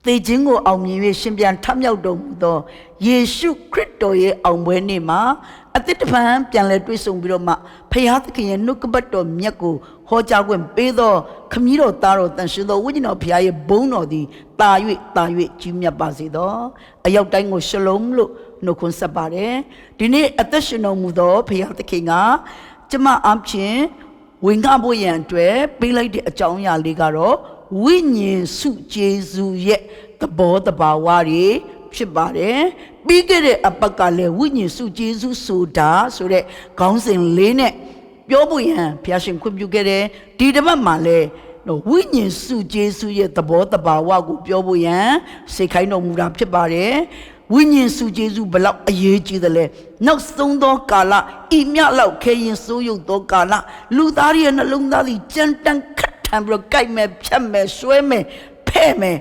သေခြင်းကိုအောင်မြင်၍ရှင်ပြန်ထမြောက်တော်မူသောယေရှုခရစ်တော်ရဲ့အောင်ပွဲနေ့မှာအသစ်တစ်ဖန်ပြန်လဲတွေ့ဆုံပြီးတော့မှဖခင်သခင်ရဲ့နှုတ်ကပတ်တော်မြတ်ကိုဟောကြားခွင့်ပေးသောခမည်းတော်သားတော်တန်ရှင်သောဝိညာဉ်တော်ဖခင်ရဲ့ဘုန်းတော်သည်တာ၍ကြီးမြတ်ပါစေသောအရောက်တိုင်းကိုရှလုံလို့နှုတ်ခွန်းဆက်ပါတယ်ဒီနေ့အသက်ရှင်တော်မူသောဖခင်သခင်ကကျမအပြင်ဝင်ကားဖို့ရန်အတွက်ပေးလိုက်တဲ့အကြောင်းအရာလေးကတော့ဝိညာဉ်စုကျေးဇူးရဲ့သဘောတဘာဝတွေဖြစ်ပါတယ်ပြီးခဲ့တဲ့အပတ်ကလည်းဝိညာဉ်စုကျေးဇူးဆိုတာဆိုတဲ့ခေါင်းစဉ်လေးနဲ့ပြောဖို့ရန်ဘုရားရှင်ခွင့်ပြုခဲ့တယ်ဒီတစ်ပတ်မှာလည်းဝိညာဉ်စုကျေးဇူးရဲ့သဘောတဘာဝကိုပြောဖို့ရန်စိတ်ခိုင်းတော်မူတာဖြစ်ပါတယ်ဝိညာဉ်စုကျေးဇူးဘလောက်အရေးကြီးတယ်လဲနောက်ဆုံးသောကာလဤမြလောက်ခဲရင်စိုးရုပ်သောကာလလူသားရဲ့နှလုံးသားသည်ကြမ်းတမ်းခတ်ထန်ပြီးတော့ကြိုက်မယ်ဖြတ်မယ်ဆွဲမယ်ဖဲ့မယ်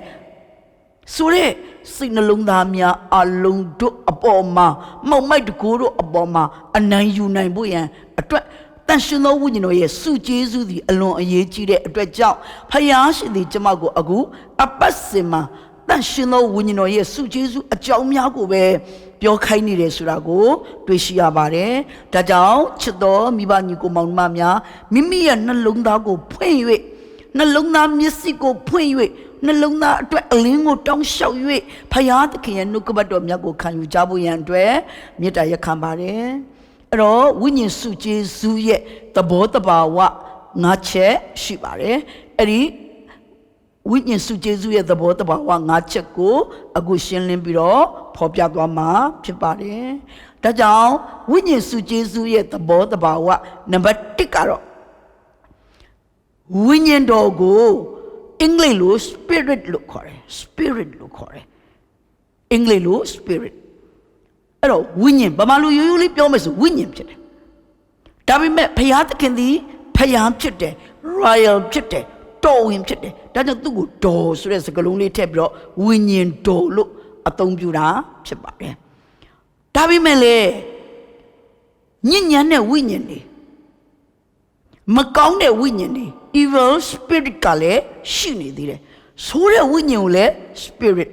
ဆိုရဲစိတ်နှလုံးသားများအလုံးတို့အပေါ်မှာမောက်မိုက်တကူတို့အပေါ်မှာအနိုင်ယူနိုင်ဖို့ရန်အတွက်တန်ရှင်သောဝိညာဉ်တော်ရဲ့စုကျေးဇူးသည်အလွန်အရေးကြီးတဲ့အတွက်ကြောင့်ဖယားရှင်သည်ကျမကိုအခုအပတ်စဉ်မှာတန်ရှင်သောဝိညာဉ်တော်ရဲ့စုကျေးဇူးအကြောင်းများကိုပဲပြောခိုင်းနေတယ်ဆိုတာကိုတွေ့ရှိရပါတယ်။ဒါကြောင့်ချစ်တော်မိဘညီကိုမောင်နှမများမိမိရဲ့နှလုံးသားကိုဖွင့်၍နှလုံးသားမျက်စိကိုဖွင့်၍နှလုံးသားအတွက်အလင်းကိုတောင်းလျှောက်၍ဖယားသခင်ရဲ့နှုတ်ကပတ်တော်မြတ်ကိုခံယူကြဖို့ရန်အတွက်မေတ္တာရက်ခံပါတယ်။အဲ့တော့ဝိညာဉ်စုကျေးဇူးရဲ့သဘောတဘာဝ၅ချက်ရှိပါတယ်။အဲ့ဒီဝိညာဉ်စုကျေးဇူးရဲ့သဘောတဘာဝ၅ချက်ကိုအခုရှင်းလင်းပြီးတော့ဖော်ပြသွားမှာဖြစ်ပါတယ်။ဒါကြောင့်ဝိညာဉ်စုကျေးဇူးရဲ့သဘောတဘာဝနံပါတ်1ကတော့ဝိညာဉ်တော်ကိုအင်္ဂလိပ်လို spirit လို့ခေါ်တယ် spirit လို့ခေါ်တယ်အင်္ဂလိပ်လို spirit အဲ့တော့ဝိညာဉ်ဗမာလူရိုးရိုးလေးပြောမယ်ဆိုဝိညာဉ်ဖြစ်တယ်ဒါပေမဲ့ဘုရားသခင်သည်ဘုရားဖြစ်တယ် royal ဖြစ်တယ်တော်ဝင်ဖြစ်တယ်ဒါကြောင့်သူ့ကိုတော်ဆိုတဲ့စကားလုံးလေးထည့်ပြီးတော့ဝိညာဉ်တော်လို့အသုံးပြုတာဖြစ်ပါတယ်ဒါပေမဲ့လေညဉ့်ညမ်းတဲ့ဝိညာဉ်တွေမကောင်းတဲ့ဝိညာဉ်တွေ evil spirit ကလည်းရှိနေသေးတယ်ဆိုးတဲ့ဝိညာဉ်ကိုလည်း spirit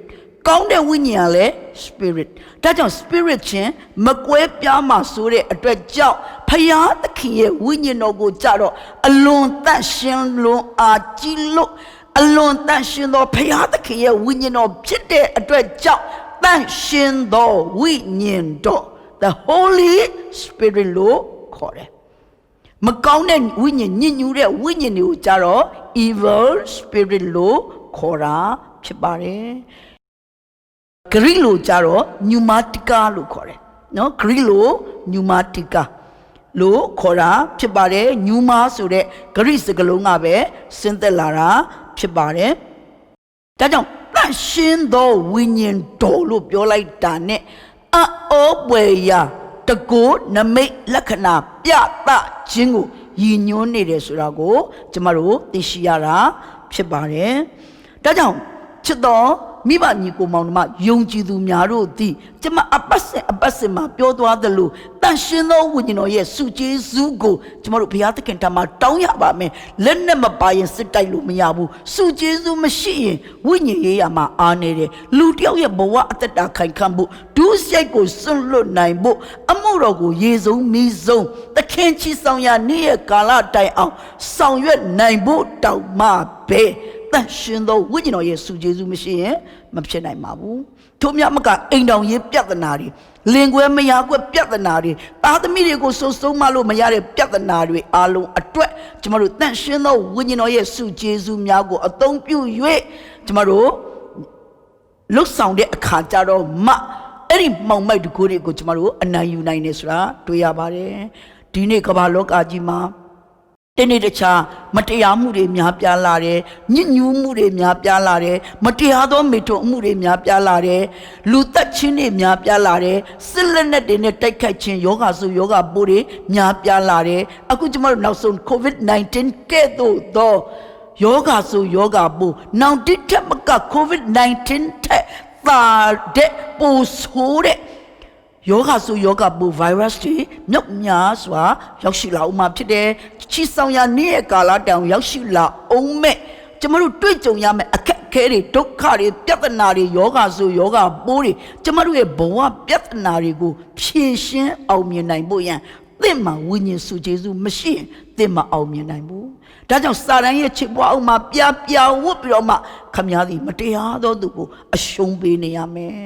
ကောင်းတဲ့ဝိညာဉ်ကလည်း spirit ဒါကြောင့် spirit ချင်းမကွဲပြားမှာဆိုတဲ့အတွက်ကြောင့်ဖယားသခင်ရဲ့ဝိညာဉ်တော်ကိုကြတော့အလွန်တန့်ရှင်းလွန်အားကြီးလို့အလွန်တန့်ရှင်းသောဖယားသခင်ရဲ့ဝိညာဉ်တော်ဖြစ်တဲ့အတွက်ကြောင့်တန့်ရှင်းသောဝိညာဉ်တော် the Holy Spirit လို့ခေါ်တယ်မကောင်းတဲ့ဝိညာဉ်ညစ်ညူးတဲ့ဝိညာဉ်တွေကိုကြတော့ evil spirit လို့ခေါ်တာဖြစ်ပါတယ်ဂရိလိုကြတော့ pneumatica လို့ခေါ်တယ်နော်ဂရိလို pneumatica လို့ခေါ်တာဖြစ်ပါတယ် pneuma ဆိုတဲ့ဂရိစကားလုံးကပဲဆင်းသက်လာတာဖြစ်ပါတယ်ဒါကြောင့်တန့်ရှင်းသောဝိညာဉ်တော်လို့ပြောလိုက်တာ ਨੇ အောပွေရာတကိုးနမိတ်လက္ခဏာပြသခြင်းကိုရည်ညွှန်းနေတယ်ဆိုတာကိုကျမတို့သိရှိရတာဖြစ်ပါတယ်ဒါကြောင့်ချစ်တော်မိဘညီကိုမောင်နှမယုံကြည်သူများတို့သည်ကျမအပတ်စဉ်မှာပြောသွားသလိုတန်ရှင်သောဝိညာဉ်တော်ရဲ့စုကျေးဇူးကိုကျမတို့ဘုရားသခင်ထံမှာတောင်းရပါမယ်လက်နဲ့မပါရင်စစ်တိုက်လို့မရဘူးစုကျေးဇူးမရှိရင်ဝိညာဉ်ရေးရမှာအားနေတယ်လူတယောက်ရဲ့ဘဝအသက်တာခိုင်ခံ့ဖို့ဒုစရိုက်ကိုစွန့်လွတ်နိုင်ဖို့အမှုတော်ကိုရေစုံမီးစုံသခင်ချီဆောင်ရနေ့ရဲ့ကာလတိုင်အောင်ဆောင်ရွက်နိုင်ဖို့တောင်းမှပဲတန်ရှင်သောဝိညာဉ်တော်ရဲ့စုကျေးဇူးမရှိရင်မဖြစ်နိုင်ပါဘူးထို့မြတ်မကအိမ်တော်ရေးပြဿနာတွေလင်ကွဲမယားကွဲပြဿနာတွေသားသမီးတွေကိုစုံစုံမလို့မရတဲ့ပြဿနာတွေအားလုံးအတွက်ကျမတို့တန်ရှင်သောဝိညာဉ်တော်ရဲ့စုကျေးဇူးများကိုအသုံးပြု၍ကျမတို့လှုပ်ဆောင်တဲ့အခါကျတော့အဲ့ဒီမှောင်မိုက်တကူတွေကိုကျမတို့အနိုင်ယူနိုင်နေဆိုတာတွေ့ရပါတယ်ဒီနေ့ကမ္ဘာလောကကြီးမှာတနေ့တခြားမတရားမှုတွေများပြားလာတယ်ညစ်ညူးမှုတွေများပြားလာတယ်မတရားသောမေထုံမှုတွေများပြားလာတယ်လူသက်ချင်းတွေများပြားလာတယ်စစ်လက်နက်တွေနဲ့တိုက်ခိုက်ခြင်းယောဂဆိုယောဂပိုးတွေများပြားလာတယ်အခုကျမတို့နောက်ဆုံး COVID-19 ကဲ့သို့သောယောဂဆိုယောဂပိုးနောင်တစ်ထက်မက COVID-19 ထက်သာတဲ့ပိုဆိုးတဲ့ယောဂဆိုယောဂပိုး virus တွေမြောက်များစွာရောက်ရှိလာအောင်မှာဖြစ်တယ်ချီဆောင်ရနေ့ရဲ့ကာလတောင်ရောက်ရှိလာအောင်မဲ့ ကျမတို့တွေ့ကြုံရမယ့်အခက်အခဲတွေဒုက္ခတွေပြဿနာတွေယောဂဆိုယောဂပိုးတွေကျမတို့ရဲ့ဘဝပြဿနာတွေကိုဖြေရှင်းအောင်မြင်နိုင်ဖို့ရန်သင်မှာဝိညာဉ်စုကျေစုမရှိရင်သင်မှာအောင်မြင်နိုင်ဘူးဒါကြောင့်စာတန်ရဲ့ချစ်ပွားအောင်မှာပြပြဝတ်ပြီးတော့မှခမည်းသည်မတရားသောသူကိုအရှုံးပေးနေရမယ်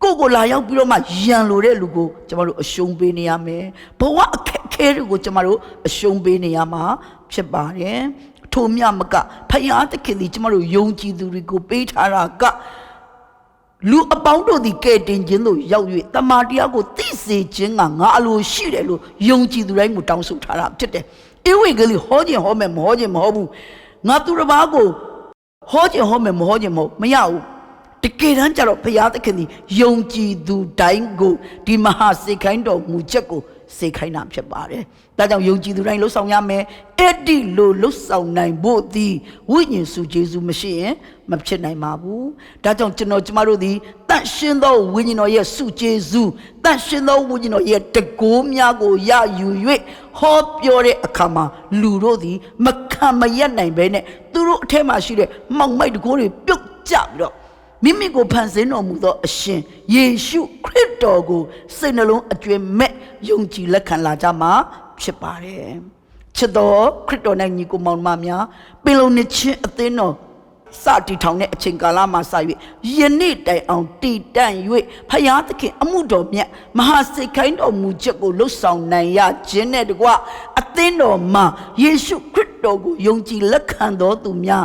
ကိုလာရောက်ပြီးတော့မှရန်လိုတဲ့လူကိုကျမတို့အရှုံးပေးနေရမယ်ဘဝအခက်အခဲတွေကိုကျမတို့အရှုံးပေးနေရမှာဖြစ်ပါတယ်ထိုမြမကဖယားသခင်သည်ကျမတို့ယုံကြည်သူတွေကိုပေးထားတာကလူအပေါင်းတို့သည်ကဲတင်ခြင်းတို့ရောက်၍တမန်တရားကိုသိစေခြင်းကငါအလိုရှိတယ်လို့ယုံကြည်သူတိုင်းကိုတောင်းဆိုထားတာဖြစ်တယ်ဧဝံဂေလိဟောခြင်းဟောမယ်မဟောခြင်းမဟုတ်ဘူးငါသူတစ်ပါးကိုဟောခြင်းဟောမယ်မဟောခြင်းမဟုတ်မရဘူးတကယ်တမ်းကျတော့ဘုရားသခင်သည်ယုံကြည်သူတိုင်းကိုဒီမဟာစေခိုင်းတော်မူချက်ကိုစေခိုင်းတာဖြစ်ပါတယ်။ဒါကြောင့်ယုံကြည်သူတိုင်းလှုပ်ဆောင်ရမယ်။အဲ့ဒီလိုလှုပ်ဆောင်နိုင်ဖို့သည်ဝိညာဉ်စုကျေးဇူးမရှိရင်မဖြစ်နိုင်ပါဘူး။ဒါကြောင့်ကျမတို့သည်တန်ရှင်းသောဝိညာဉ်တော်ရဲ့စုကျေးဇူးတန်ရှင်းသောဝိညာဉ်တော်ရဲ့တကိုးများကိုရယူ၍ဟောပြောတဲ့အခါမှာလူတို့သည်မခံမရပ်နိုင်ဘဲနဲ့သူတို့အထက်မှာရှိတဲ့မှောင်မိုက်တကိုးတွေပြုတ်ကျပြီးတော့မိမိကိုဖန်ဆင်းတော်မူသောအရှင်ယေရှုခရစ်တော်ကိုစိတ်နှလုံးအကျွမ်းမဲ့ယုံကြည်လက်ခံလာကြမှာဖြစ်ပါတယ်ချစ်တော်ခရစ်တော်၌ညီကိုမောင်မများပင်လုံနှစ်ချင်းအသင်းတော်စတီထောင်တဲ့အချိန်ကာလမှာစ၍ယနေ့တိုင်အောင်တည်တံ့၍ဖယားသခင်အမှုတော်မြတ်မဟာစိတ်ခိုင်းတော်မူချက်ကိုလှုပ်ဆောင်နိုင်ရခြင်းနဲ့တကွအသင်းတော်မှာယေရှုခရစ်တော်ကိုယုံကြည်လက်ခံတော်သူများ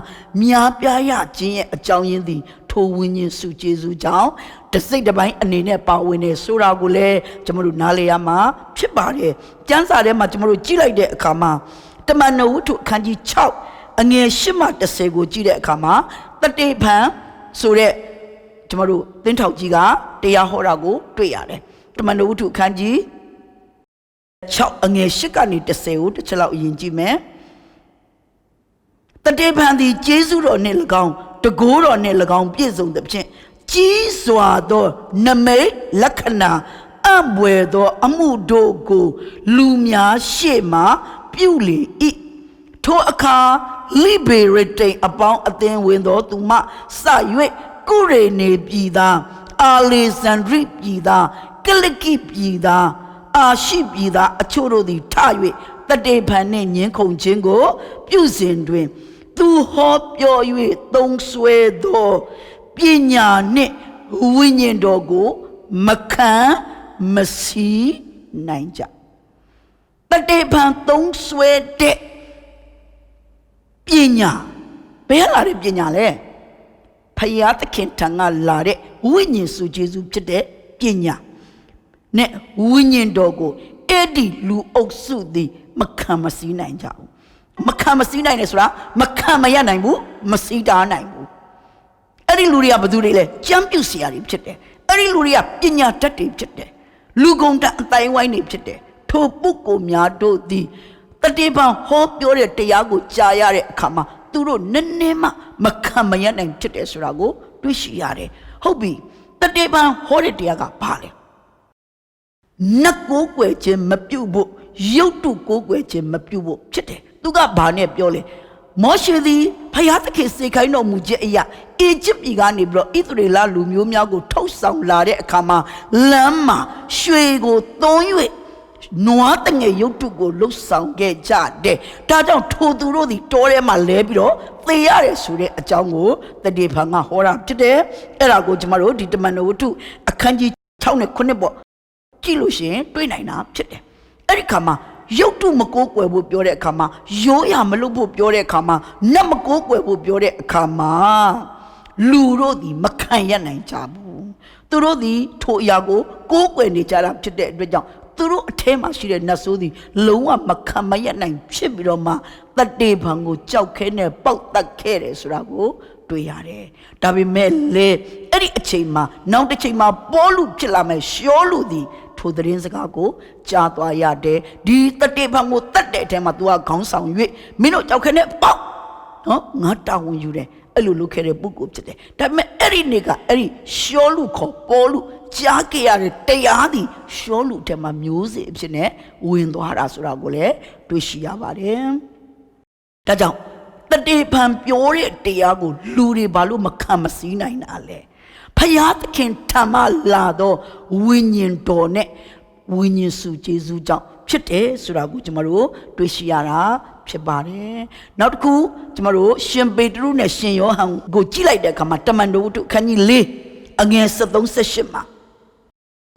ပြားရခြင်းရဲ့အကြောင်းရင်းသည်ထိုဝိညာဉ်စုကျေးဇူးကြောင့်တစိတ်တစ်ပိုင်းအနေနဲ့ပါဝင်နေဆိုတာကိုလည်းကျွန်တော်တို့နားလည်ရမှာဖြစ်ပါတယ်ကျမ်းစာထဲမှာကျွန်တော်တို့ကြည့်လိုက်တဲ့အခါမှာတမန်တော်ဝတ္ထုအခန်းကြီး6အငယ်8မှ10ကိုကြည့်တဲ့အခါမှာတတေဖန်ဆိုတဲ့ကျွန်တော်တို့သင်းထောက်ကြီးကတရားဟောတာကိုတွေ့ရတယ်တမန်တော်ဝတ္ထုအခန်းကြီး6အငယ်8ကနေ10ကိုတစ်ချက်လောက်အရင်ကြည့်မယ်တတေဖန်သည်ကျေးဇူးတော်နှင့်၎င်းတကိုးတော်နှင့်၎င်းပြည့်စုံသဖြင့်ကြီးစွာသောနမိတ်လက္ခဏာအံ့ဘွယ်သောအမှုတို့ကိုလူများရှေ့မှပြုလေ၏ထိုအခါလိဘေရတိန်အပေါင်းအသင်းဝင်သောသူမှစ၍ကုရေနေပြည်သားအာလေဇန္ဒရိပြည်သားကလကိပြည်သားအာရှိပြည်သားအချို့တို့သည်ထ၍တတေဖန်နှင့်ညှင်းခုန်ခြင်းကိုပြုစဉ်တွင်သူဟောပြော၍သုံးဆွဲသောပညာနှင့်ဝိညာဉ်တော်ကိုမခံမစီနိုင်ကြတတေဖန်သုံးဆွဲတဲ့ပညာဘယ်လာတဲ့ပညာလဲဖယားသခင်ထံကလာတဲ့ဝိညာဉ်စုကျေးဇူးဖြစ်တဲ့ပညာနဲ့ဝိညာဉ်တော်ကိုအဲ့ဒီလူအုပ်စုသည်မခံမစီနိုင်ကြဘူးမခံမစီးနိုင်တယ်ဆိုတာမခံမရနိုင်ဘူးမစီးတားနိုင်ဘူးအဲ့ဒီလူတွေကဘယ်သူတွေလဲကြမ်းပြုတ်เสียတွေဖြစ်တယ်အဲ့ဒီလူတွေကပညာတတ်တွေဖြစ်တယ်လူကုန်တအတိုင်းဝိုင်းတွေဖြစ်တယ်ထိုပုဂ္ဂိုလ်များတို့သည်တတိပံဟောပြောတဲ့တရားကိုကြားရတဲ့အခါမှာသူတို့နည်းနည်းမှမခံမရနိုင်ဖြစ်တယ်ဆိုတာကိုတွေ့ရှိရတယ်ဟုတ်ပြီတတိပံဟောတဲ့တရားကဘာလဲနတ်ကိုးကွယ်ခြင်းမပြုတ်ဖို့ရုပ်တုကိုးကွယ်ခြင်းမပြုတ်ဖို့ဖြစ်တယ်သူကဘာနဲ့ပြောလဲမောရှေသည်ဖယားသခင်စေခိုင်းတော်မူခြင်းအရာအီဂျစ်ပြည်ကနေပြီးတော့ဣသရေလလူမျိုးများကိုထုတ်ဆောင်လာတဲ့အခါမှာလမ်းမှာရွှေကိုသွန်း၍နွားတငယ်ရုပ်တုကိုလှုပ်ဆောင်ခဲ့ကြတယ်ဒါကြောင့်ထိုသူတို့သည်တောထဲမှာလဲပြီးတော့သေရတယ်ဆိုတဲ့အကြောင်းကိုတတိဖန်ကဟောတာဖြစ်တယ်အဲ့ဒါကိုကျွန်တော်တို့ဒီတမန်တော်ဝတ္ထုအခန်းကြီး6နဲ့9ပေါ့ကြည့်လို့ရှိရင်တွေ့နိုင်တာဖြစ်တယ်အဲ့ဒီခါမှာရုပ်တုမကိုးကွယ်ဖို့ပြောတဲ့အခါမှာရိုးရမလုပ်ဖို့ပြောတဲ့အခါမှာနတ်မကိုးကွယ်ဖို့ပြောတဲ့အခါမှာလူတို့သည်မခံရနိုင်ကြဘူးသူတို့သည်ထိုအရာကိုကိုးကွယ်နေကြတာဖြစ်တဲ့အတွက်ကြောင့်သူတို့အထဲမှာရှိတဲ့နတ်ဆိုးသည်လုံးဝမခံမရနိုင်ဖြစ်ပြီးတော့မှတတေဖန်ကိုကြောက်ခဲနဲ့ပေါက်တက်ခဲ့တယ်ဆိုတာကိုတွေ့ရတယ်ဒါပေမဲ့လေအဲ့ဒီအချိန်မှာနောက်တစ်ချိန်မှာပေါလုဖြစ်လာမယ်ရှောလူသည်ထိုသတင်းစကားကိုကြားသွားရတယ်ဒီတတေဖန်ကိုတတ်တဲ့အထဲမှာ तू ကခေါင်းဆောင်၍မင်းတို့ကြောက်ခဲနဲ့ပေါက်နော်ငါတာဝန်ယူတယ်အဲ့လိုလုပ်ခဲ့တဲ့ပုဂ္ဂိုလ်ဖြစ်တယ်ဒါပေမဲ့အဲ့ဒီနေ့ကအဲ့ဒီရှောလူခေါ်ပေါလုကြားခဲ့ရတဲ့တရားသည်ရှောလူထဲမှာမျိုးစေ့အဖြစ်နဲ့ဝင်သွားတာဆိုတာကိုလည်းတွေ့ရှိရပါတယ်ဒါကြောင့် တတိပံပြောတဲ့တရားကိုလူတွေဘာလို့မခံမစည်းနိုင်တာလဲဖယားသခင်ထံမှလာတော့ဝိညာဉ်တော်နဲ့ဝိညာဉ်စုကျေးဇူးကြောင့်ဖြစ်တယ်ဆိုတာကိုကျွန်တော်တို့တွေ့ရှိရတာဖြစ်ပါတယ်နောက်တစ်ခုကျွန်တော်တို့ရှင်ပေတရုနဲ့ရှင်ယောဟန်ကိုကြည့်လိုက်တဲ့အခါမှာတမန်တော်ဝတ္ထုအခန်းကြီး4အငယ်73-78မှာ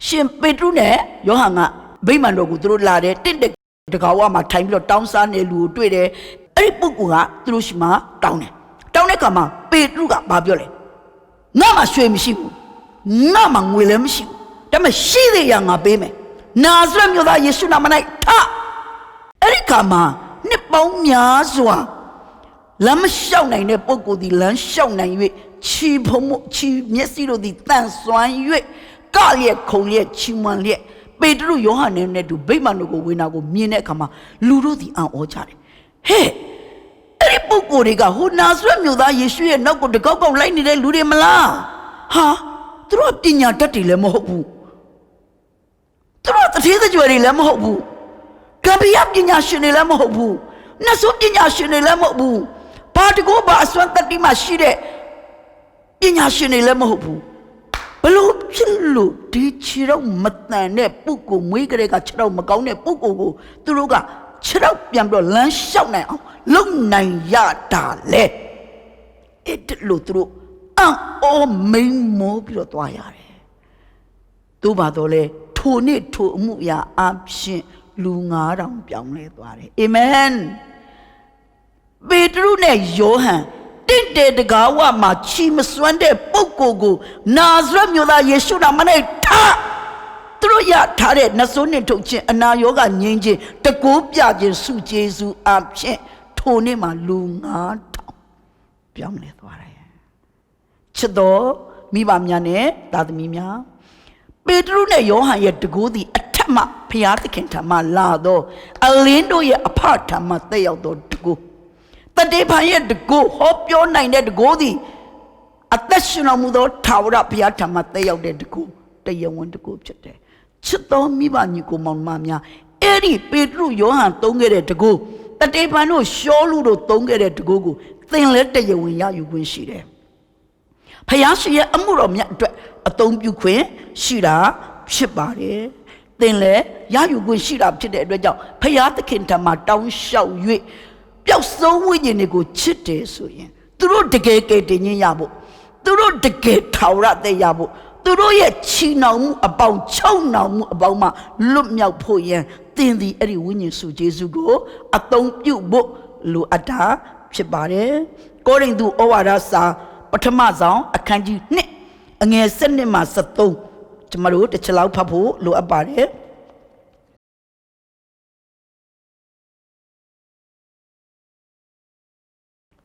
ရှင်ပေတရုနဲ့ယောဟန်ကဗိမာန်တော်ကိုသူတို့လာတယ်တင့်တကာဝမှာထိုင်ပြီးတော့တောင်းစားနေလူကိုတွေ့တယ်အဲ့ဒီပုဂ္ဂိုလ်ကသူတို့ရှိမှတောင်းတဲ့အခါမှာပေတရုကဘာပြောလဲငါမှရွှေမရှိဘူးငါမှငွေလည်းမရှိဘူးဒါပေမဲ့ရှိတဲ့ရငါပေးမယ်နာဇရက်မြို့သားယေရှုနာမ၌ထအဲ့ဒီခါမှာနှစ်ပေါင်းများစွာလမ်းမလျှောက်နိုင်တဲ့ပုဂ္ဂိုလ်ဒီလမ်းလျှောက်နိုင်၍ခြီးဖုံးမှုခြီးမျက်စိတို့သည်တန်ဆွမ်း၍ကလျက်ခုံလျက်ချီးမွမ်းလျက်ပေတရုယောဟန်နဲ့တူဗိမာန်တို့ကိုဝင်တာကိုမြင်တဲ့အခါမှာလူတို့သည်အံ့ဩကြတယ်ဟဲ့အဲ့ဒီပုဂ္ဂိုလ်တွေကဟိုနာဇရက်မြို့သားယေရှုရဲ့နောက်ကိုတကောက်ကောက်လိုက်နေတဲ့လူတွေမလားဟာသူတို့ပညာတတ်တယ်လည်းမဟုတ်ဘူးသူတို့တတိယကြွယ်တွေလည်းမဟုတ်ဘူးကံပြပညာရှင်တွေလည်းမဟုတ်ဘူးနတ်ဆိုပညာရှင်တွေလည်းမဟုတ်ဘူးဘာတကောဘာအစွမ်းတတိမှရှိတဲ့ပညာရှင်တွေလည်းမဟုတ်ဘူးဘလို့ဖြစ်လို့ဒီခြေတော့မတန်တဲ့ပုဂ္ဂိုလ်မွေးကလေးကခြေတော့မကောင်းတဲ့ပုဂ္ဂိုလ်ကိုသူတို့ကခြေတော့ပြန်ပြီးတော့လမ်းလျှောက်နိုင်အောင်လုံနိုင်ရတာလေအဲ့ဒါလို့သူတို့အော်မိန်မောပြီးတော့သွားရတယ်သို့ပါတော့လေထိုနေ့ထိုအမှုအရာအဖြစ်လူ9000ပြောင်းလဲသွားတယ်အာမင်ပေတရုနဲ့ယောဟန်တင့်တယ်တကားဝမှာချီမစွမ်းတဲ့ပုဂ္ဂိုလ်ကိုနာဇရက်မြို့သားယေရှုနာမနဲ့သူတို့ရထားတဲ့နတ်ဆိုးနှင့်ထုတ်ခြင်းအနာရောဂါငြိမ်းခြင်းတကိုးပြခြင်းစုကျေးဇူးအဖြစ်ထိုနေ့မှာလူ9000ပြောင်းလဲသွားတယ်ချစ်တော်မိဘများနဲ့သားသမီးများပေတရုနဲ့ယောဟန်ရဲ့တကိုးသည်အထက်မှဘုရားသခင်ထံမှလာတော့အလင်းတို့ရဲ့အဖထံမှတက်ရောက်တော့တကိုးတတေဖန်ရဲ့တကိုးဟောပြောနိုင်တဲ့တကိုးသည်အသက်ရှင်တော်မူသောထာဝရဘုရားထံမှတက်ရောက်တဲ့တကိုးတရားဝင်တကိုးဖြစ်တယ်ချစ်တော်မိဘညီကိုမောင်မများအဲ့ဒီပေတရုယောဟန်သုံးခဲ့တဲ့တကိုးတတေဖန်တို့ရှောလူတို့သုံးခဲ့တဲ့တကိုးကိုသင်လည်းတရားဝင်ရယူခွင့်ရှိတယ်ဖယားရှင်ရဲ့အမှုတော်မြတ်အတွက်အသုံးပြုခွင့်ရှိတာဖြစ်ပါတယ်သင်လည်းရယူခွင့်ရှိတာဖြစ်တဲ့အတွက်ကြောင့်ဖယားသခင်ထံမှာတောင်းလျှောက်၍ပျောက်ဆုံးဝိညာဉ်တွေကိုချစ်တယ်ဆိုရင်သူတို့တကယ်ကယ်တင်ခြင်းရဖို့သူတို့တကယ်ထာဝရတဲ့ရဖို့သူတို့ရဲ့ချီနှောင်မှုအပေါင်းချုပ်နှောင်မှုအပေါင်းမှလွတ်မြောက်ဖို့ရန်သင်သည်အဲ့ဒီဝိညာဉ်စုကျေးဇူးကိုအသုံးပြုဖို့လိုအပ်တာဖြစ်ပါတယ်ကောရိန္သုဩဝါဒစာပထမဆုံးအခန်းကြီး2အငယ်7မှ73ကျွန်တော်တို့တစ်ချက်လောက်ဖတ်ဖို့လိုအပ်ပါတယ်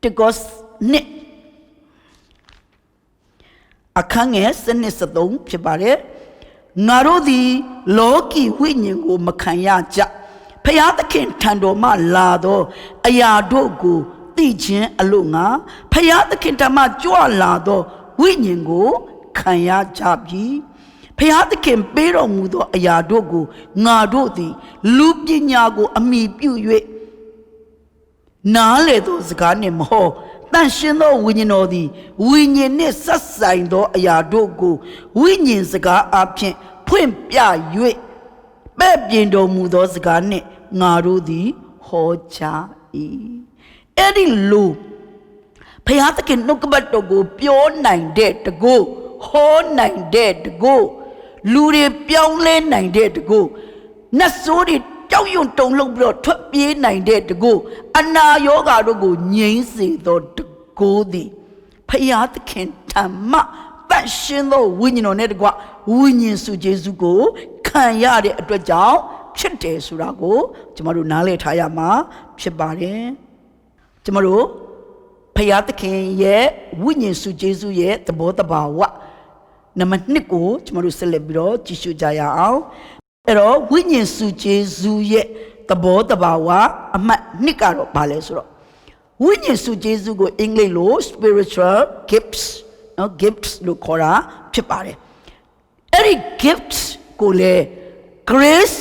တကော2အခန်းငယ်7 73ဖြစ်ပါတယ်ငါတို့သည်လောကီဝိညာဉ်ကိုမခံရကြဖျားသခင်ထံတော်မှလာသောအရာတို့ကိုသိခြင်းအလို့ငါဖျားသခင်ထံမှကြွလာသောဝိညာဉ်ကိုခံရကြပြီဖျားသခင်ပေးတော်မူသောအရာတို့ကိုငါတို့သည်လူပညာကိုအမိပြု၍နားလေသောစကားနှင့်မဟောတန်ရှင်သောဝိညာဉ်တော်သည်ဝိညာဉ်နှင့်ဆက်ဆိုင်သောအရာတို့ကိုဝိညာဉ်စကားအပြင်ဖွင့်ပြ၍ပဲ့ပြင်တော်မူသောစကားနှင့်ငါတို့သည်ဟောကြား၏အဲ့ဒီလိုဖျားသခင်နှုတ်ကပတ်တော်ကိုပြောနိုင်တဲ့တကူဟောနိုင်တဲ့တကူလူတွေပြောင်းလဲနိုင်တဲ့တကူနတ်ဆိုးတွေကြောက်ရွံ့တုန်လှုပ်ပြီးတော့ထွက်ပြေးနိုင်တဲ့တကူအနာရောဂါတို့ကိုငြိမ်းစေသောတကူသည်ဖျားသခင်ထံမှတန်ရှင်းသောဝိညာဉ်တော်နဲ့တကွဝိညာဉ်စုကျေးဇူးကိုခံရတဲ့အတွက်ကြောင့်ဖြစ်တယ်ဆိုတာကိုကျွန်တော်တို့နားလည်ထားရမှာဖြစ်ပါတယ်ကျွန်တော်တို့ဖျားသခင်ရဲ့ဝိညာဉ်စုကျေးဇူးရဲ့သဘောတဘာဝနံပါတ်1ကိုကျွန်တော်တို့ဆက်လက်ပြီးတော့ကြည့်ရှုကြရအောင်အဲ့တော့ဝိညာဉ်စုကျေးဇူးရဲ့သဘောတဘာဝအမှတ်2ကတော့ဘာလဲဆိုတော့ဝိညာဉ်စုကျေးဇူးကိုအင်္ဂလိပ်လို spiritual gifts နော် gifts လို့ခေါ်တာဖြစ်ပါတယ်အဲ့ဒီ gifts ကိုလေ grace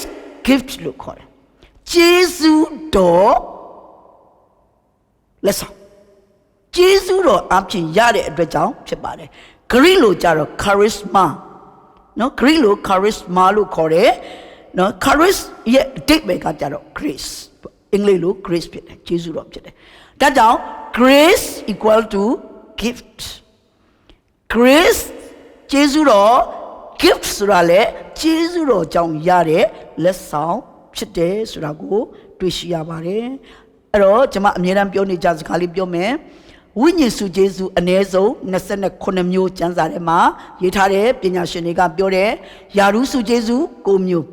gift လို့ခေါ်တယ်ကျေးဇူးတော်လက်ဆောင် Jesu option yare at the down, Chipare. Grillo jaro charisma. No, Grillo charisma lo core. No, charis yet take make a jaro grace. English lo grace pit, Jesu object. That down, grace equal to gift. Grace, Jesu gift surale, Jesu jong yare, less sound, chite surago, twishiabare. Ero, Jama Miram Pioni Jazz Calibio When you su Jesu anezo, Nasana Konemio Janzarema, Yitare, Pinashiniga Biore, Yarusu Jesu, Gomio.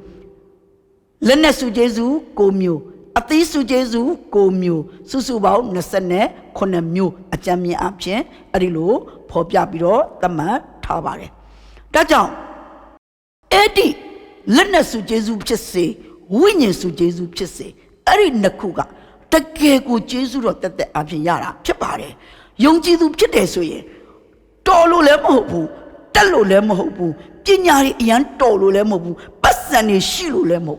Lenesu Jesu, Gomio. Atisu Jesu, Gomio. Susubao, Nasane, Konemio, Ajami Abchen, Arilo, Popia Biro, Tama, Tabare. Tajam Eddie, Lenesu Jesu Chesse, when you su Jesu Chesse, Ari Nakuga. Takeko Jesu that the Abiyara, Chapare. Young Jesu Chitesoye. Tolo lemobu, Talo lemobu, Tinyari yan Tolo lemobu, Bassani Shilu lemo.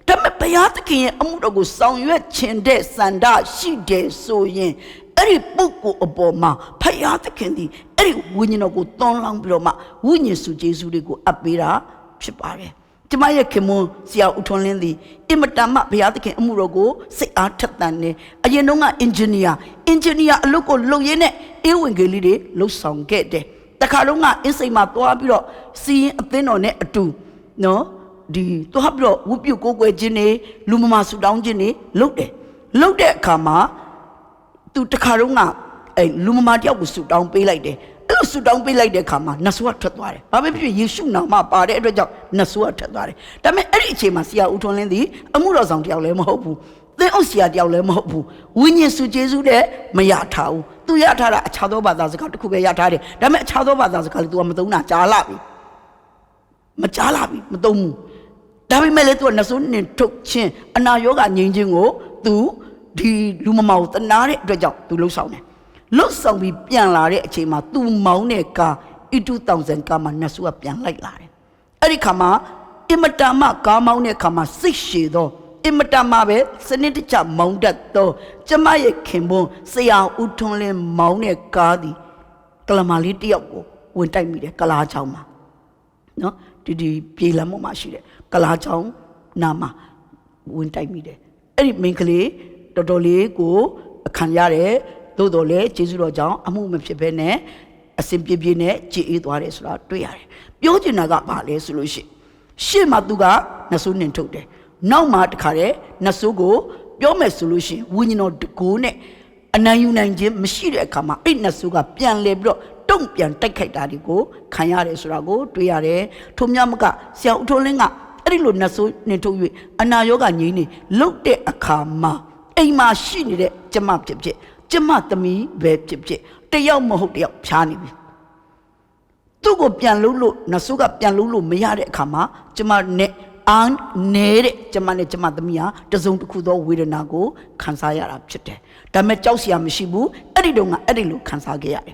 Tamapayataki Amurogo sound you at Chende, Sanda, she de so yen. Every book oboma, Payataki, every winning of good ton long broma, winning su Jesu go Abira, Chapare. Timaya Kemo, Sia Utonlendi, Imatama, Piatake Murogo, say Artatane, a Yenonga engineer, a local loyene, Ewingelide, low song get there. The Karunga is a matuabiro, see a thing on it too. No, the Tohabro, whoop you go where Jenny, Lumama Sudan Jenny, look there. Look there, Kama, to the Karunga, a Lumamadia will sit down pay like that. Su don't be like the Kama, Nasua Tatware. Maybe you should know my party at the job, Nasua Tatware. That may any chemasia utolendi, Amuras on Dialem Hopu. They also see Dialem Hopu. When you su Jesu there, Mayatao, do Yatara, Chadoba does a Kukayatari, that may Chadoba does a Kalituamaduna, Jalabi. Majalabi, Madomu. Davi Meletu and Nasun took chin, and now yoga ninjingo to the Lumamouth and Nari, the job to Lusone. Look some be pian lare chema tu maune ka I 2000 kama nasua pian like lare. Eri kama imatama ka maune kama 6 do. Imatama be seniti cha maundat do. Chama ye kimbo saya utonle maune ka di. Kalamali tiyak ko win time mi de kala chao ma. No, di pila mo ma shi de. Kala chao nama win time mi de. Eri minkle totally ko kanyare Dodole, Jesu Jang, a movement Chipene, a simple bine, G. Edwards, Tuyare. Yojinaga Bale solution. She Maduga, Nasun Tode. No mat care, Nasugo, Yome solution, winning out the Gune, and now you name Jim, Machine Kama, in Nasuga, Pian Lebro, don't pian take Dadigo, Kanyare Surago, Tuyare, Tomyamaka, Sia Utolinga, Arilu Nasu Nito, and now Yoga Nini, looked at a Kama, a machine, Jamap. Jamatami, Bed Chip, the young Mohodia Chani. Tugo Pian Lulu, Nasuga Pian Lulu, Miare Kama, Jamar ne An Nere, Jamane Jamatamia, the zone to Kudo with a Nago, Kansaya Chete. Dame Chausia Mishibu, Edidonga, Edilu, Kansagaya.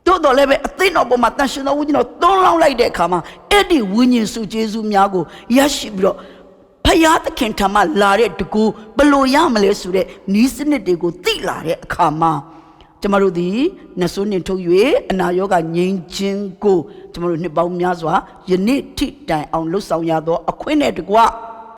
Todo leve a thing of my national, you know, don't long like that, Kama, Eddie winning su Jesu Miago, Yashibro. Payata Kentama Lare to go below Yamale Sure, Nisine de go Tilare Kama. Tamarudi, Nasun to you, and Ayoga Ning go. Tamaru Nibau Miazwa, you need tea time on Lusayado, a queen at Gua.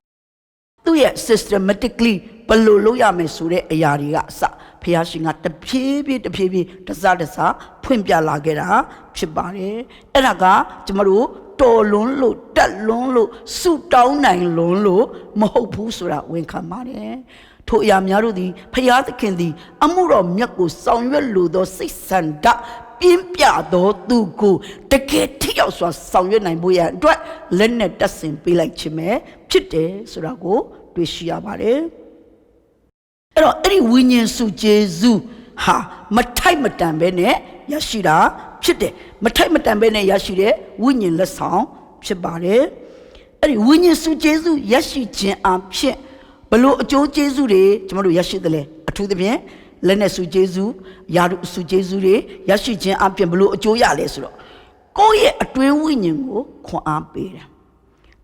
Do yet systematically below Loyame Sure, a Yariasa, Piashing at the baby, the Zadasa, Pimpia Lagera, Chibare, Enaga, Tamaru. Tolon lo, that long lo, suit down nine long lo, Mohopu Sura, when come on. To Yamyarudi, Payat Kendi, Amuro Myaku, Samuel Ludo, 6 and that, Pimpia do, go, the Ketios was Samuel Nambuya, Dwat, Leonard doesn't be like Chime, Chite, Surago, Wishiabare. Any winning su Jesu, ha, Matai Matambene, Yashida. Chite, Matamene Yashire, winning the song, Chibare. Any winning su Jesu, Yashi Chin am Chin. Below Joe Jesu, tomorrow Yashidele, a to the bien, Lene su Jesu, Yaru su Jesu, Yashi Chin am below Joe Yalesro. Go ye a twin winning go, Ko am Pere.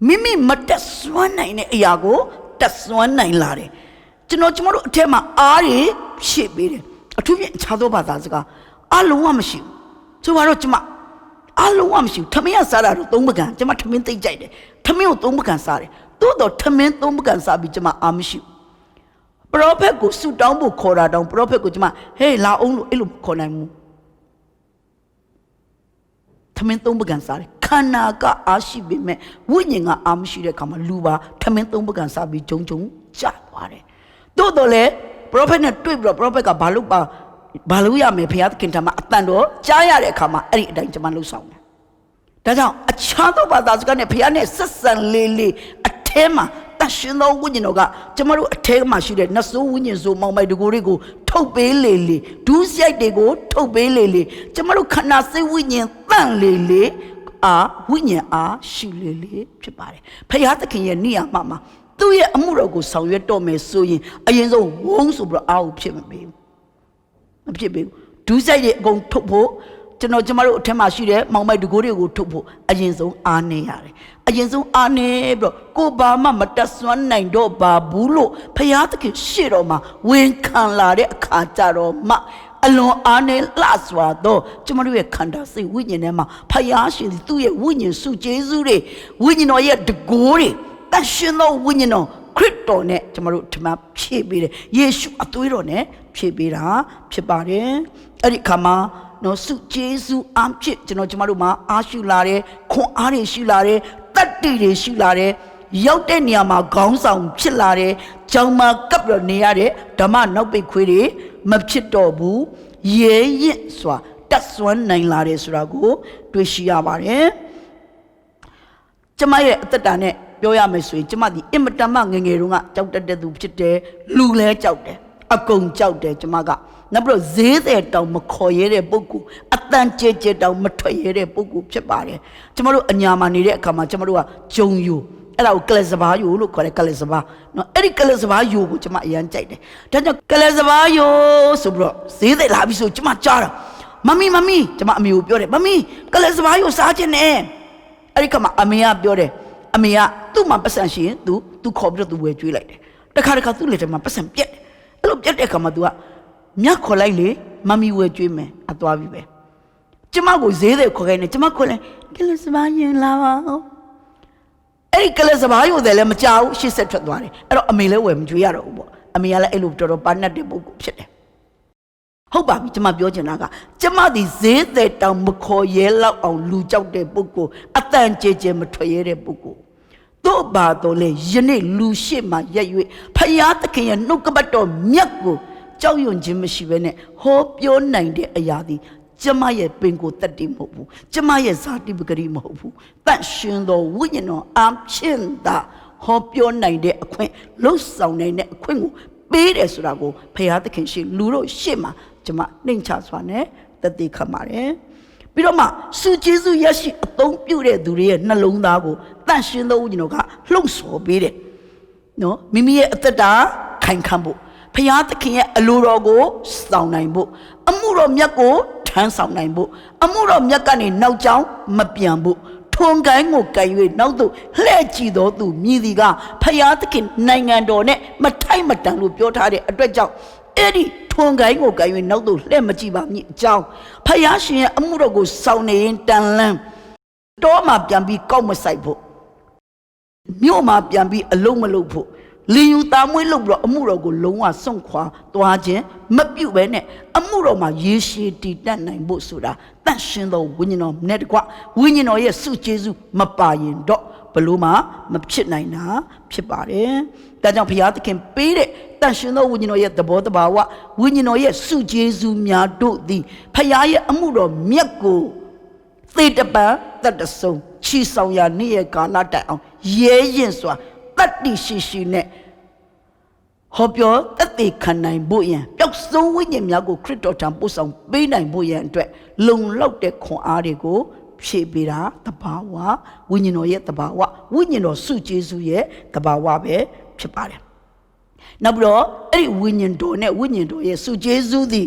Mimi Matas 1 9 Iago, that's 1 9 Lare. Tomorrow Tema Ari, she beat it. ထူးဖြင့်အခြားသောဘာသာစကားအလုံးဝမရှိဘူးဆိုတော့ကျမအလုံးဝမရှိဘူးထမင်းကစားတာတော့သုံးပကံကျမထမင်းသိကြိုက်တယ်ထမင်းကိုသုံးပကံစားတယ်သို့တော့ထမင်းသုံးပကံစားပြီးကျမအားမရှိဘူးပရောဖက်ကိုဆူတောင်းဖို့ခေါ်တာတောင်ပရောဖက်ကိုကျမဟေးလာအောင်လို့အဲ့လိုခေါ်နိုင်ဘူးထမင်းသုံးပကံစားတယ်ခန္ဓာကအားရှိပေမဲ့ဝိညာဉ်ကအားမရှိတဲ့အခါမှာလူပါထမင်းသုံးပကံစားပြီးဂျုံဂျုံကျသွားတယ်သို့တော်လည်းပရောဖက်နဲ့တွေ့ပြီးတော့ပရောဖက်ကဘာလို့ရမယ်ဘုရားသခင်ထံမှာအတန်တော်ကြားရတဲ့အခါမှာအဲ့ဒီအတိုင်းကျွန်မလှုပ်ဆောင်တယ်ဒါကြောင့်အခြားသောဘာသာစကားနဲ့ဘုရားနဲ့ဆက်ဆံလေးအထဲမှာတရှင်သောဝိညာဉ်တော်ကကျွန်တော်တို့အထဲမှာရှိတဲ့နတ်ဆိုးဝိညာဉ်ဆိုမောင်မိုက်တကိုယ်တွေကိုထုတ်ပေးလေဒူးစိုက်တွေကိုထုတ်ပေးလေကျွန်တော်တို့ခန္ဓာစိတ်ဝိညာဉ်တန့်လေဝိညာဉ်အားရှိလေဖြစ်ပါတယ်ဘုရားသခင်ရဲ့နိယာမမှာသူ့ရဲ့အမှုတော်ကိုဆောင်ရွက်တော့မယ်ဆိုရင်အရင်ဆုံးဝုန်းဆိုပြီးတော့အားကိုဖြစ်မပေးဘူးမဖြစ်ဘူးဒူးစိုက်တွေအကုန်ထုတ်ဖို့ကျမတို့အထက်မှာရှိတဲ့မောင်မိုက်တကိုးတွေကိုထုတ်ဖို့အရင်ဆုံးအားနေရတယ်အရင်ဆုံးအားနေပြီးတော့ကိုဘာမှမတတ်စွမ်းနိုင်တော့ပါဘူးလို့ဘုရားသခင်ရှေ့တော်မှာဝန်ခံလာတဲ့အခါကြတော့မှအလွန်အားနေလှစွာတော့ကျမတို့ရဲ့ခန္ဓာစိတ်ဝိညာဉ်ထဲမှာဘုရားရှင်သူ့ရဲ့ဝိညာဉ်စုကျေးဇူးတွေဝိညာဉ်တော်ရဲ့တကိုးတွေတန်ရှင်သောဝိညာဉ်တော်ခရစ်တော်နဲ့ကျမတို့ဒီမှာဖြည့်ပေးတယ်ယေရှုအသွေးတော်နဲ့ဖြည့်ပေးတာဖြစ်ပါတယ်အဲ့ဒီအခါမှာနော်စုကျေးဇူးအားဖြင့်ကျမတို့မှာအားရှိလာတယ်ခွန်အားတွေရှိလာတယ်တတ္တိတွေရှိလာတယ်ရောက်တဲ့နေရာမှာခေါင်းဆောင်ဖြစ်လာတယ်ကြောင်မှာကပ်ပြီးနေရတဲ့ဓမ္မနောက်ပိတ်ခွေးတွေမဖြစ်တော့ဘူးရဲရင့်စွာတတ်စွမ်းနိုင်လာတယ်ဆိုတာကိုတွေ့ရှိရပါတယ်ကျမရဲ့အသက်တာနဲ့ပြောရမယ်ဆိုရင်ကျမဒီအင်မတန်မှငယ်ငယ်တုန်းကကြောက်တတ်တဲ့သူဖြစ်တယ်လူလဲကြောက်တယ်အကုန်ကြောက်တယ်ကျမကနောက်ပြီးတော့ဈေးတဲ့တောင်မခေါ်ရဲတဲ့ပုဂ္ဂိုလ်အတန်ကြဲကြဲတောင်မထွက်ရဲတဲ့ပုဂ္ဂိုလ်ဖြစ်ပါတယ်ကျမတို့အညာမှာနေတဲ့အခါမှာကျမတို့ကဂျုံယူအဲ့ဒါကိုကလစဘာယူလို့ခေါ်တယ်ကလစဘာနော်အဲ့ဒီကလစဘာယူကိုကျမအရန်ကြိုက်တယ်ဒါကြောင့်ကလစဘာယူဆိုပြီးတော့ဈေးတဲ့လာပြီးဆိုကျမကြားတာမမီကျမအမေကိုပြောတယ်မမီကလစဘာယူစားခြင်းနဲ့အဲ့ဒီခါမှာအမေကပြောတယ်အမေကသူ့မှာပတ်စံရှိရင် तू ခေါ်ပြီးတော့ तू ဝယ်ကျွေးလိုက်တယ်တခါသူ့လက်ထဲမှာပတ်စံပြက်တယ်အဲ့လိုပြက်တဲ့အခါမှာ तू ကမြတ်ခေါ်လိုက်လေမမီဝယ်ကျွေးမယ်အသွားပြီပဲကျမကိုဈေးတဲ့ခေါ်ခိုင်းနေကျမခေါ်လိုက်ကလစဘာရင်လာပါအဲ့ဒီကလစဘာရုံတယ်လည်းမကြောက်ရှေ့ဆက်ထွက်သွားတယ်အဲ့တော့အမေလည်းဝယ်မကျွေးရတော့ဘူးပေါ့အမေကလည်းအဲ့လိုတော်တော်ပါနတ်တဲ့ပုဂ္ဂိုလ်ဖြစ်တယ်ဟုတ်ပါပြီကျမပြောချင်တာကကျမဒီဈေးတဲ့တောင်မခေါ်ရဲလောက်အောင်လူကြောက်တဲ့ပုဂ္ဂိုလ်အတန်ကြဲကြဲမထွက်ရဲတဲ့ပုဂ္ဂိုလ်တို့ပါတော့လေယနေ့လူရှိမှရက်၍ဖယားသခင်ရဲ့နှုတ်ကပတ်တော်မြတ်ကိုကြောက်ရွံ့ခြင်းမရှိဘဲနဲ့ဟောပြောနိုင်တဲ့အရာသည်ကျမရဲ့ပင်ကိုယ်တတ်တည်မဟုတ်ဘူးကျမရဲ့ဇာတိပဂရိမဟုတ်ဘူးတန့်ရှင်သောဝိညာဉ်တော်အဖြစ်သာဟောပြောနိုင်တဲ့အခွင့်လှုပ်ဆောင်နိုင်တဲ့အခွင့်ကိုပေးတယ်ဆိုတာကိုဖယားသခင်ရှိလူတို့ရှေ့မှာကျမနှိမ်ချစွာနဲ့တသက်ခံပါတယ်ပြီးတော့မှစုကျေးဇူးရရှိအသုံးပြုတဲ့သူတွေရဲ့နှလုံးသားကိုတန့်ရှင်သောဝိညာဉ်တော်ကလှုပ်ဆော်ပေးတယ်နော်မိမိရဲ့အသက်တာခိုင်ခံ့ဖို့ဖယားသခင်ရဲ့အလိုတော်ကိုဆောင်နိုင်ဖို့အမှုတော်မြတ်ကိုထမ်းဆောင်နိုင်ဖို့အမှုတော်မြတ်ကနေနောက်ကြောင်းမပြန်ဖို့ထွန်ကိုင်းကိုကံ၍နောက်သို့လှည့်ကြည့်တော်သူမြည်သည်ကဖယားသခင်နိုင်ငံတော်နဲ့မထိုက်မတန်လို့ပြောထားတဲ့အတွက်ကြောင့်အဲ့ဒီထွန်ကိုင်းကိုကံ၍နောက်သို့လှည့်မကြည့်ပါမည်အကြောင်းဖယားရှင်ရဲ့အမှုတော်ကိုဆောင်နေရင်တန်လန်းတော့မှပြန်ပြီးကောက်မဆိုင်ဖို့မြို့မှာပြန်ပြီးအလုံးမလုပ်ဖို့လင်ယူတာမွေးလုပ်ပြီးတော့အမှုတော်ကိုလုံးဝစွန့်ခွာသွားခြင်းမပြုတ်ပဲနဲ့အမှုတော်မှာရေရှည်တည်တတ်နိုင်ဖို့ဆိုတာတန့်ရှင်သောဝိညာဉ်တော်နဲ့တကွဝိညာဉ်တော်ရဲ့စုကျေးဇူးမပါရင်တော့ဘလို့မှမဖြစ်နိုင်တာဖြစ်ပါတယ်။ဒါကြောင့်ဘုရားသခင်ပေးတဲ့တန့်ရှင်သောဝိညာဉ်တော်ရဲ့သဘောတဘာဝဝိညာဉ်တော်ရဲ့စုကျေးဇူးများတို့သည်ဘုရားရဲ့အမှုတော်မြတ်ကိုသေတပံတတ်တဆုံချီဆောင်ရာနေ့ရဲ့ကာလတိုင်အောင်ရဲရင်စွာတတ္တိရှိနဲ့ဟောပြောတသက်ခံနိုင်ဖို့ရန်ပျောက်ဆုံးဝိညာဉ်များကိုခရစ်တော်ထံပို့ဆောင်ပေးနိုင်ဖို့ရန်အတွက်လုံလောက်တဲ့ခွန်အားတွေကိုဖြည့်ပေးတာတဘာဝဝိညာဉ်တော်ရဲ့တဘာဝဝိညာဉ်တော်စုကျေးဇူးရဲ့တဘာဝပဲဖြစ်ပါတယ်။နောက်ပြီးတော့အဲ့ဒီဝိညာဉ်တော်နဲ့ဝိညာဉ်တော်ရဲ့စုကျေးဇူးသည်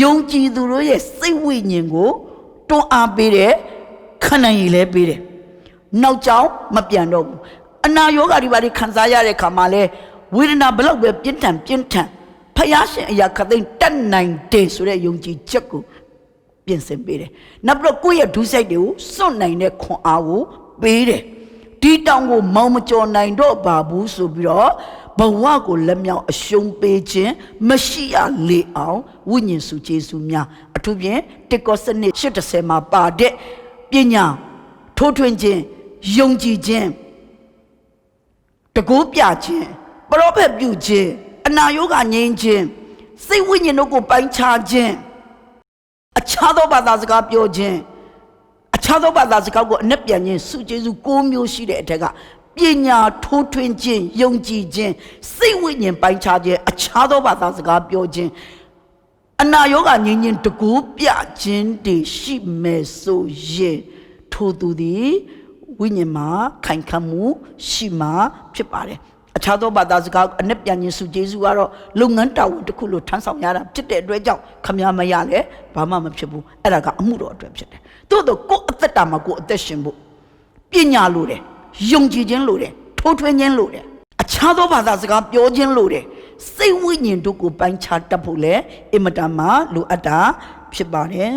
ယုံကြည်သူတို့ရဲ့စိတ်ဝိညာဉ်ကိုတွန်းအားပေးတဲ့ခံနိုင်ရည်လည်းပေးတယ်။နောက်ကြောင်းမပြန်တော့ဘူး။အနာယောဂါတွေပါခံစားရတဲ့ခါမှာလဲဝေဒနာဘလောက်ပဲပြင်းထန်ဖ ဖယားရှင်အရာခသိန်းတက်နိုင်တယ်ဆိုတဲ့ယုံကြည်ချက်ကိုပြင်ဆင်ပေးတယ်နောက်ပြီးတော့ကိုယ့်ရဲ့ဒုစရိုက်တွေကိုစွန့်နိုင်တဲ့ခွန်အားကိုပေးတယ်ဒီတောင်ကိုမောင်မကျော်နိုင်တော့ပါဘူးဆိုပြီးတော့ဘဝကိုလက်မြောက်အရှုံးပေးခြင်းမရှိရလေအောင်ဝိညာဉ်စုကျေးဇူးများအထူးဖြင့်တစ်ကောစနစ်80မှာပါတဲ့ပညာထိုးထွင်းခြင်းယုံကြည်ခြင်းတကူပြခြင်းပရောဖက်ပြုခြင်းအနာရောဂါငြိမ်းခြင်းစိတ်ဝိညာဉ်တို့ကိုပိုင်းခြားခြင်းအခြားသောဘာသာစကားပြောခြင်းအခြားသောဘာသာစကားကိုအနက်ပြန်ခြင်းစုကျေးဇူး6မျိုးရှိတဲ့အထက်ကပညာထိုးထွင်းခြင်းယုံကြည်ခြင်းစိတ်ဝိညာဉ်ပိုင်းခြားခြင်းအခြားသောဘာသာစကားပြောခြင်းအနာရောဂါငြိမ်းခြင်းတကူပြခြင်းတွေရှိမယ်ဆိုရင်ထိုသူသည်ဝိညာဉ်မှာခိုင်ခန့်မှုရှိမှဖြစ်ပါတယ်အခြားသောဘာသာစကားအနက်ပြန်ခြင်းစုကျေးဇူးကတော့လုပ်ငန်းတာဝန်တစ်ခုလို့ထမ်းဆောင်ရတာဖြစ်တဲ့အတွက်ကြောင့်ခမည်းမရလဲဘာမှမဖြစ်ဘူးအဲ့ဒါကအမှုတော်အတွက်ဖြစ်တယ်သို့တော့ကိုယ်အသက်တာမှာကိုယ်အသက်ရှင်ဖို့ပညာလိုတယ်ယုံကြည်ခြင်းလိုတယ်ထိုးထွင်းခြင်းလိုတယ်အခြားသောဘာသာစကားပြောခြင်းလိုတယ်စိတ်ဝိညာဉ်တို့ကိုပိုင်းခြားတတ်ဖို့လည်းအင်မတန်မှလိုအပ်တာဖြစ်ပါတယ်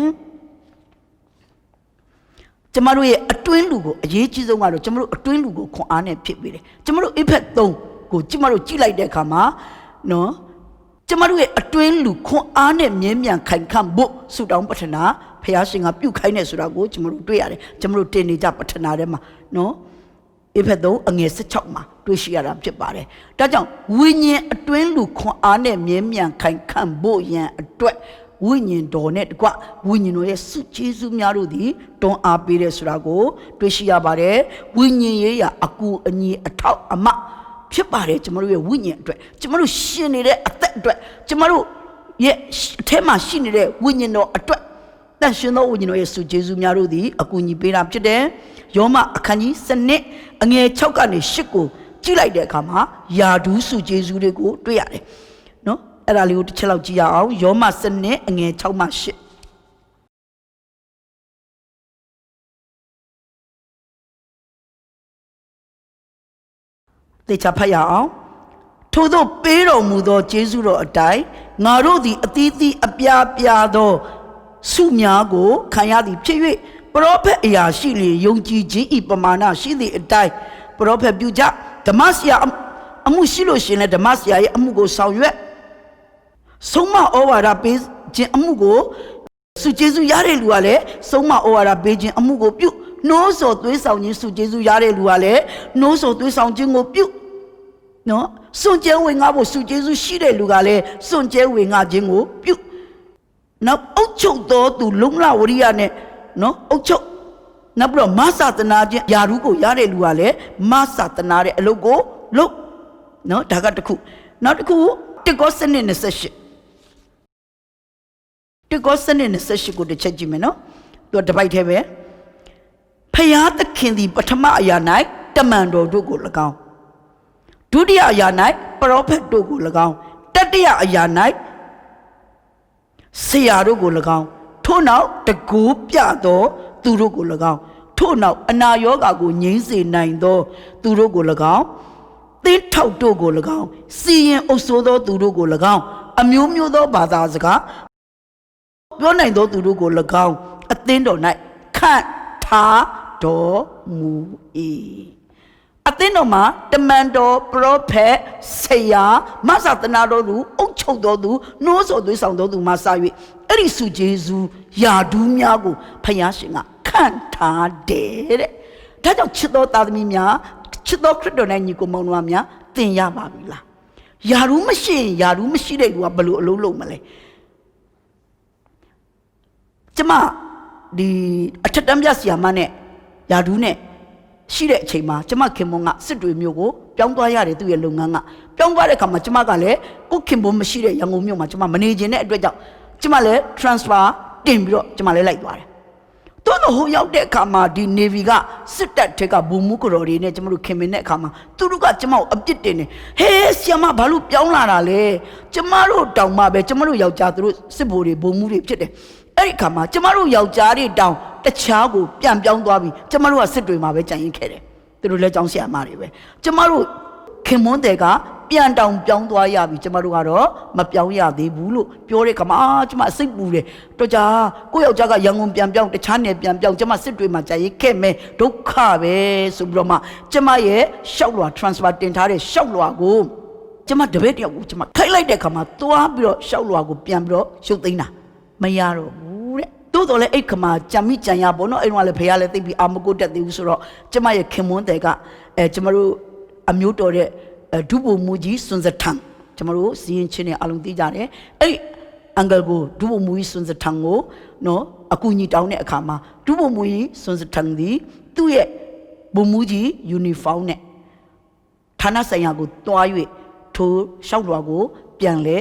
ကျမတို့ရဲ့အတွင်းလူကိုအရေးကြီးဆုံးကတော့ကျမတို့အတွင်းလူကိုခွန်အားနဲ့ဖြစ်ပေးတယ်ကျမတို့အဖက်3ကိုကျမတို့ကြည့်လိုက်တဲ့အခါမှာနော်ကျမတို့ရဲ့အတွင်းလူခွန်အားနဲ့မြဲမြံခိုင်ခန့်ဖို့ဆုတောင်းပတ္ထနာဖခင်ရှင်ကပြုခိုင်းနေဆိုတာကိုကျမတို့တွေ့ရတယ်ကျမတို့တင်နေကြပတ္ထနာထဲမှာနော်အဖက်3အငယ်16မှာတွေ့ရှိရတာဖြစ်ပါတယ်ဒါကြောင့်ဝိညာဉ်အတွင်းလူခွန်အားနဲ့မြဲမြံခိုင်ခန့်ဖို့ရန်အတွက်ဝိညာဉ်တော်နဲ့တကွဝိညာဉ်တော်ရဲ့စုကျေးဇူးများတို့သည်တွန်းအားပေးတဲ့ဆိုတာကိုတွေ့ရှိရပါတယ်ဝိညာဉ်ရေးရာအကူအညီအထောက်အမဖြစ်ပါတယ်ကျမတို့ရဲ့ဝိညာဉ်အတွက်ကျမတို့ရှင်နေတဲ့အသက်အတွက်ကျမတို့ရဲ့အထက်မှာရှိနေတဲ့ဝိညာဉ်တော်အတွက်တန်ရှင်သောဝိညာဉ်တော်ရဲ့စုကျေးဇူးများတို့သည်အကူအညီပေးတာဖြစ်တယ်ယောမအခန်းကြီး7အငယ်6ကနေ8ကိုကြည့်လိုက်တဲ့အခါမှာယာဒူးစုကျေးဇူးတွေကိုတွေ့ရတယ်နော်အဲ့ဒါလေးကိုတစ်ချက်လောက်ကြည့်ရအောင်ယောမ7အငယ်6မှ8တေချာဖတ်ရအောင်ထို့သောပေးတော်မူသောကျေးဇူးတော်အတိုင်းငါတို့သည်အသီးသီးအပြားပြားသောဆုများကိုခံရသည်ဖြစ်၍ပရောဖက်အရာရှိလေယုံကြည်ခြင်းဤပမာဏရှိသည့်အတိုင်းပရောဖက်ပြုကြဓမ္မဆရာအမှုရှိလို့ရှင်လည်းဓမ္မဆရာရဲ့အမှုကိုဆောင်ရွက်ဆုံးမဩဝါဒပေးခြင်းအမှုကိုစုကျေးဇူးရတဲ့လူကလည်းဆုံးမဩဝါဒပေးခြင်းအမှုကိုပြုနှိုးဆော်သွေးဆောင်ခြင်းစုကျေးဇူးရတဲ့လူကလည်းနှိုးဆော်သွေးဆောင်ခြင်းကိုပြုနော်စွန့်ကြဲဝင်ငါဖို့စုကျေးဇူးရှိတဲ့လူကလည်းစွန့်ကြဲဝင်ငါခြင်းကိုပြုနောက်အုတ်ချုပ်တော်သူလုံလဝရိယနဲ့နော်အုတ်ချုပ်နောက်ပြီးတော့မဆာတနာခြင်းယာရုကိုရတဲ့လူကလည်းမဆာတနာတဲ့အလုပ်ကိုလုပ်နော်ဒါကတစ်ခုနောက်တစ်ခုတစ်ကောစနစ်28တစ်ကောစနစ်28ကိုတစ်ချက်ကြည့်မယ်နော်သူကတစ်ပိုက်ထဲပဲဖယားသခင်သည်ပထမအရာ၌တမန်တော်တို့ကို၎င်းဒုတိယအရာ၌ပရောဖက်တို့ကို၎င်းတတိယအရာ၌ဆရာတို့ကို၎င်းထို့နောက်တကူပြသောသူတို့ကို၎င်းထို့နောက်အနာရောဂါကိုငြိမ်းစေနိုင်သောသူတို့ကို၎င်းသင်းထောက်တို့ကို၎င်းစီရင်အုပ်ဆိုးသောသူတို့ကို၎င်းအမျိုးမျိုးသောဘာသာစကားပြောနိုင်သောသူတို့ကို၎င်းအသင်းတော်၌ခန့်ထားတော်မူ၏အသင်းတော်မှာတမန်တော်ပရောဖက်ဆရာမဆာသနာတော်သူအုပ်ချုပ်တော်သူနှိုးဆော်သွေးဆောင်တော်သူမှစ၍အဲ့ဒီစုကျေးဇူးယာဒူးများကိုဖယားရှင်ကခန့်ထားတယ်တဲ့ဒါကြောင့်ချစ်တော်သားသမီးများချစ်တော်ခရစ်တော်နဲ့ညီကိုမောင်နှမများသင်ရပါပြီလားယာဒူးမရှိရင်ယာဒူးမရှိတဲ့လူကဘယ်လိုအလုံးလုံးမလဲကျမဒီအထက်တန်းပြဆရာမနဲ့ယာဒူးနဲ့ရှိတဲ့အချိန်မှာကျမခင်မွန်ကစစ်တွေမျိုးကိုပြောင်းသွားရတယ်သူ့ရဲ့လုပ်ငန်းကပြောင်းသွားတဲ့အခါမှာကျမကလည်းကိုခင်မွန်မရှိတဲ့ရန်ကုန်မြို့မှာကျမမနေချင်တဲ့အတွက်ကြောင့်ကျမလည်း transfer တင်ပြီးတော့ကျမလည်းလိုက်သွားတယ်။တိုးတော့ဟိုရောက်တဲ့အခါမှာဒီ Navy ကစစ်တပ်ထက်ကဘူမူကတော်တွေနဲ့ကျမတို့ခင်မင်တဲ့အခါမှာသူတို့ကကျမကိုအပြစ်တင်တယ်။ဟေးဆီယမဘာလို့ပြောင်းလာတာလဲ။ကျမတို့တောင်မှပဲကျမတို့ယောက်ျားသူတို့စစ်ဘိုလ်တွေဘူမူတွေဖြစ်တယ်။အဲ့ဒီအခါမှာကျမတို့ယောက်ျားတွေတောင်တခြားကိုပြန်ပြောင်းသွားပြီးကျမတို့ကစစ်တွေမှာပဲကြံရင်ခဲ့တယ်။သူတို့လည်းကြောင်းဆရာမတွေပဲ။ကျမတို့ခင်မွန်းတဲ့က ပြန်တောင်ပြောင်းသွားရပြီကျမတို့ကတော့မပြောင်းရသေးဘူးလို့ပြောတဲ့ခါမှာကျမစိတ်ပူတယ်တော့ကြာကိုယောက်ျားကရန်ကုန်ပြန်ပြောင်းတခြားနယ်ပြန်ပြောင်းကျမစစ်တွေမှာကြာရေးခဲ့မယ်ဒုက္ခပဲဆိုပြီးတော့မှကျမရဲ့ရှောက်လွှာ transfer တင်ထားတဲ့ရှောက်လွှာကိုကျမတပည့်တယောက်ကိုကျမခိုက်လိုက်တဲ့ခါမှာသွားပြီးတော့ရှောက်လွှာကိုပြန်ပြီးတော့ရုပ်သိမ်းတာမရတော့ဘူးတဲ့တိုးတော်လည်းအိတ်ခါမှာကြံမိကြံရပေါ့နော်အဲ့တော့လည်းဖေကလည်းသိပြီးအာမကိုတက်သေးဘူးဆိုတော့ကျမရဲ့ခင်မွန်းတဲ့ကကျမတို့အမျိုးတော်တဲ့ဒုဗိုလ်မှူးကြီးစွန်စထန်ကျမတို့စီရင်ချင်းနဲ့အလုံးသိကြတယ်အဲ့အန်ဂယ်ကိုဒုဗိုလ်မှူးကြီးစွန်စထန်ကိုနော်အကူညီတောင်းတဲ့အခါမှာဒုဗိုလ်မှူးကြီးစွန်စထန်ဒီသူ့ရဲ့ဗိုလ်မှူးကြီးယူနီဖောင်းနဲ့ဌာနဆိုင်ရာကိုတွား၍ထိုရှောက်လွှာကိုပြန်လဲ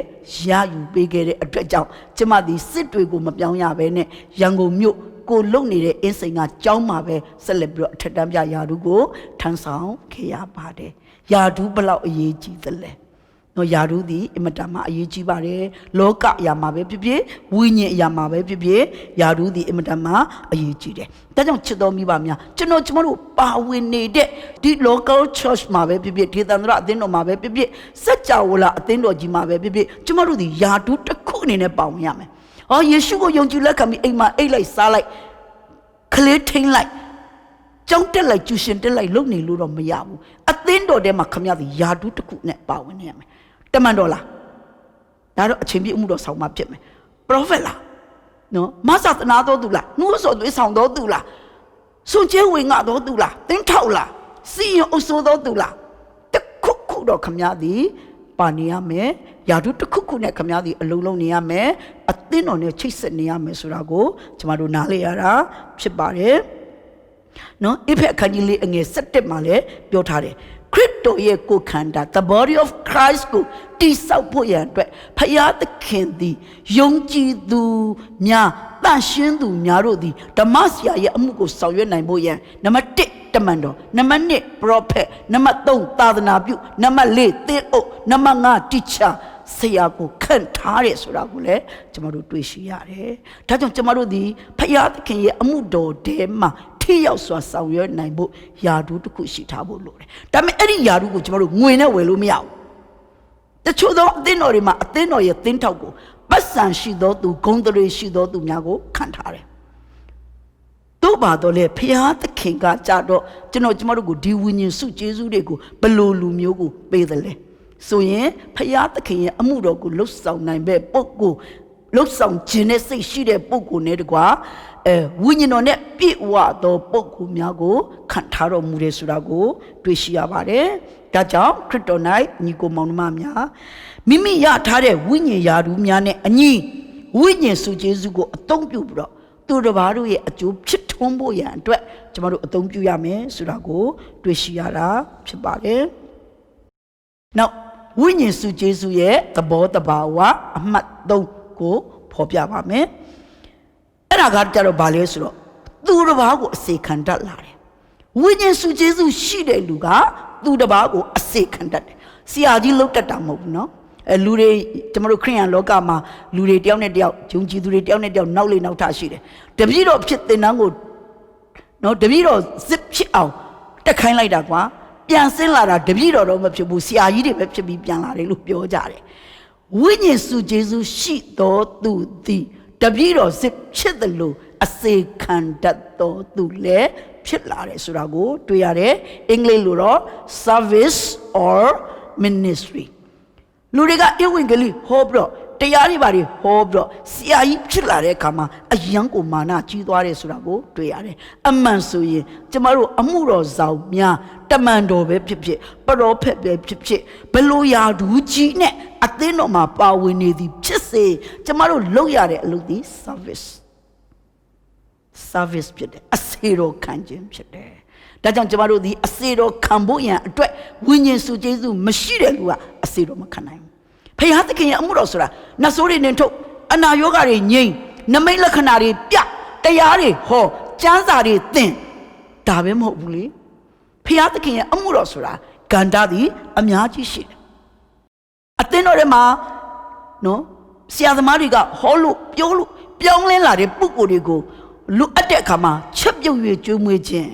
ရယူပေးခဲ့တဲ့အတွက်ကြောင့်ကျမဒီစစ်တွေကိုမပြောင်းရဘဲနဲ့ရန်ကုန်မြို့ကိုလုံနေတဲ့အင်းစိန်ကကျောင်းမှာပဲဆက်လက်ပြီးတော့အထက်တန်းပြယာဒူကိုထမ်းဆောင်ခဲ့ရပါတယ်ယာဒူဘလောက်အရေးကြီးသလဲနော်ယာဒူသည်အင်မတန်မှအရေးကြီးပါတယ်လောကအရာမှာပဲဖြစ်ဖြစ်ဝိညာဉ်အရာမှာပဲဖြစ်ဖြစ်ယာဒူသည်အင်မတန်မှအရေးကြီးတယ်ဒါကြောင့်ချစ်တော်မိဘများကျမတို့ပါဝင်နေတဲ့ဒီ local church မှာပဲဖြစ်ဖြစ်ဒေသန္တရအသင်းတော်မှာပဲဖြစ်ဖြစ်စัจ java လာအသင်းတော်ကြီးမှာပဲဖြစ်ဖြစ်ကျမတို့သည်ယာဒူတစ်ခုအနေနဲ့ပါဝင်ရမယ်ယေရှုကိုယုံကြည်လက်ခံပြီးအိမ်မှာအိတ်လိုက်စားလိုက်ခလေးထိန်လိုက်ကြောင်းတက်လိုက်ကျူရှင်တက်လိုက်လုံနေလို့တော့မရဘူးအသင်းတော်ထဲမှာခမရသည်ယာဒူးတစ်ခုနဲ့ပါဝင်နေရမယ်တမန်တော်လားဒါတော့အချင်းပြည့်မှုတော်ဆောင်မှဖြစ်မယ်ပရောဖက်လားနော်မဆာသနာတော်သူလားနှိုးဆော်သွေးဆောင်တော်သူလားစွန်ကျဲဝင်ငါတော်သူလားတင်းထောက်လားစီရင်အုပ်စိုးတော်သူလားတခုခုတော့ခမရသည်ပါနေရမယ်ယာဒုတစ်ခုခုနဲ့ခမည်းသည်အလုံးလုံးနေရမယ်အသင်းတော်နဲ့ချိတ်ဆက်နေရမယ်ဆိုတာကိုကျမတို့နားလည်ရတာဖြစ်ပါတယ်နော်အဖေအခန်းကြီးလေးအငယ်7မှာလည်းပြောထားတယ်ခရစ်တော်ရဲ့ကိုယ်ခန္ဓာ the body of Christ ကိုတိဆောက်ဖို့ရန်အတွက်ဖယားသခင်သည်ယုံကြည်သူများတန်ရှင်းသူများတို့သည်ဓမ္မဆရာရဲ့အမှုကိုဆောင်ရွက်နိုင်ဖို့ရန်နံပါတ်1တမန်တော်နံပါတ်2 prophet နံပါတ်3သာသနာပြုနံပါတ်4သင်းအုပ်နံပါတ်5 teacher ဆရာကိုခန့်ထားတယ်ဆိုတာကိုလည်းကျွန်တော်တို့တွေ့ရှိရတယ်။ဒါကြောင့်ကျွန်တော်တို့ဒီဖယားသခင်ရဲ့အမှုတော်ထဲမှာထိရောက်စွာဆောင်ရွက်နိုင်ဖို့ယာဒူးတစ်ခုရှိထားဖို့လိုတယ်။ဒါပေမဲ့အဲ့ဒီယာဒူးကိုကျွန်တော်တို့ငွေနဲ့ဝယ်လို့မရဘူး။တချို့သောအသင်းတော်တွေမှာအသင်းတော်ရဲ့သင်းထောက်ကိုပတ်စံရှိသောသူဂုဏ်တွေရှိသောသူများကိုခန့်ထားတယ်။တို့ပါတော့လေဖယားသခင်ကကြတော့ကျွန်တော်တို့ကိုဒီဝိညာဉ်စုကျေးဇူးတွေကိုဘလို့လူမျိုးကိုပေးတယ်လေ။ဆိုရင်ဖယားသခင်ရဲ့အမှုတော်ကိုလှုပ်ဆောင်နိုင်တဲ့ပုဂ္ဂိုလ်လှုပ်ဆောင်ခြင်းနဲ့စိတ်ရှိတဲ့ပုဂ္ဂိုလ်နဲ့တကွာဝိညာဉ်တော်နဲ့ပြည့်ဝသောပုဂ္ဂိုလ်များကိုခံထားတော်မူတယ်ဆိုတာကိုတွေ့ရှိရပါတယ်။ဒါကြောင့်ခရစ်တော်၌ညီကိုမောင်နှမများမိမိရထားတဲ့ဝိညာဉ်ရာထူးများနဲ့အညီဝိညာဉ်စုကျေးဇူးကိုအသုံးပြုပြီးတော့သူတစ်ပါးတို့ရဲ့အကျိုးဖြစ်ထွန်းဖို့ရန်အတွက်ကျွန်တော်တို့အသုံးပြုရမယ်ဆိုတာကိုတွေ့ရှိရတာဖြစ်ပါတယ်။ Nowဝိညာဉ်စုကျေးဇူးရဲ့သဘောတဘာဝအမှတ်3ကိုဖော်ပြပါမယ်အဲ့ဒါကကြတော့ဗာလဲဆိုတော့သူတစ်ပါးကိုအစေခံတတ်လာတယ်ဝိညာဉ်စုကျေးဇူးရှိတဲ့လူကသူတစ်ပါးကိုအစေခံတတ်တယ်ဆရာကြီးလှုပ်တတ်တာမဟုတ်ဘူးနော်လူတွေကျွန်တော်တို့ခရိယန်လောကမှာလူတွေတယောက်နဲ့တယောက်ယုံကြည်သူတွေတယောက်နဲ့တယောက်နောက်လေနောက်ထရှိတယ်တပည့်တော်ဖြစ်တဲ့နန်းကိုနော်တပည့်တော်စစ်ဖြစ်အောင်တက်ခိုင်းလိုက်တာကွာပြန်ဆင်းလာတာတပည့်တော်တော့မဖြစ်ဘူးဆရာကြီးတွေပဲဖြစ်ပြီးပြန်လာတယ်လို့ပြောကြတယ်ဝိညာဉ်စုကျေးဇူးရှိတော်သူသည်တပည့်တော်စစ်ဖြစ်တယ်လို့အစေခံတတ်တော်သူလည်းဖြစ်လာတယ်ဆိုတာကိုတွေ့ရတယ်အင်္ဂလိပ်လိုတော့ service or ministry လူတွေကဧဝံဂေလိဟောပြီးတော့တရားတွေပါတွေဟောပြီးတော့ဆရာကြီးဖြစ်လာတဲ့အခါမှာအယံကိုမာနကြီးသွားတယ်ဆိုတာကိုတွေ့ရတယ်အမှန်ဆိုရင်ကျမတို့အမှုတော်ဆောင်များတမန်တော်ပဲဖြစ်ဖြစ်ပရောဖက်ပဲဖြစ်ဖြစ်ဘလို့ရာဒူးကြီးနဲ့အသင်းတော်မှာပါဝင်နေသည်ဖြစ်စေကျမတို့လုပ်ရတဲ့အလုပ်ဒီ service ဖြစ်တယ်အစေတော်ခံခြင်းဖြစ်တယ်ဒါကြောင့်ကျမတို့ဒီအစေတော်ခံဖို့ရန်အတွက်ဝိညာဉ်စုကျေးဇူးမရှိတဲ့လူကအစေတော်မခံနိုင်ဘူးဖခင်သခင်ရဲ့အမှုတော်ဆိုတာနတ်ဆိုးတွေနဲ့ထုတ်အနာရောဂါတွေငြိမ်းနမိတ်လက္ခဏာတွေပြတရားတွေဟောကျမ်းစာတွေသင်ဒါပဲမဟုတ်ဘူးလေဖခင်သခင်ရဲ့အမှုတော်ဆိုတာကန္တာသည်အများကြီးရှိတယ်အသင်းတော်ထဲမှာနော်ဆရာသမားတွေကဟောလို့ပြောလို့ပြောင်းလဲလာတဲ့ပုဂ္ဂိုလ်တွေကိုလူအပ်တဲ့အခါမှာချက်ပြုတ်၍ကျွေးမွေးခြင်း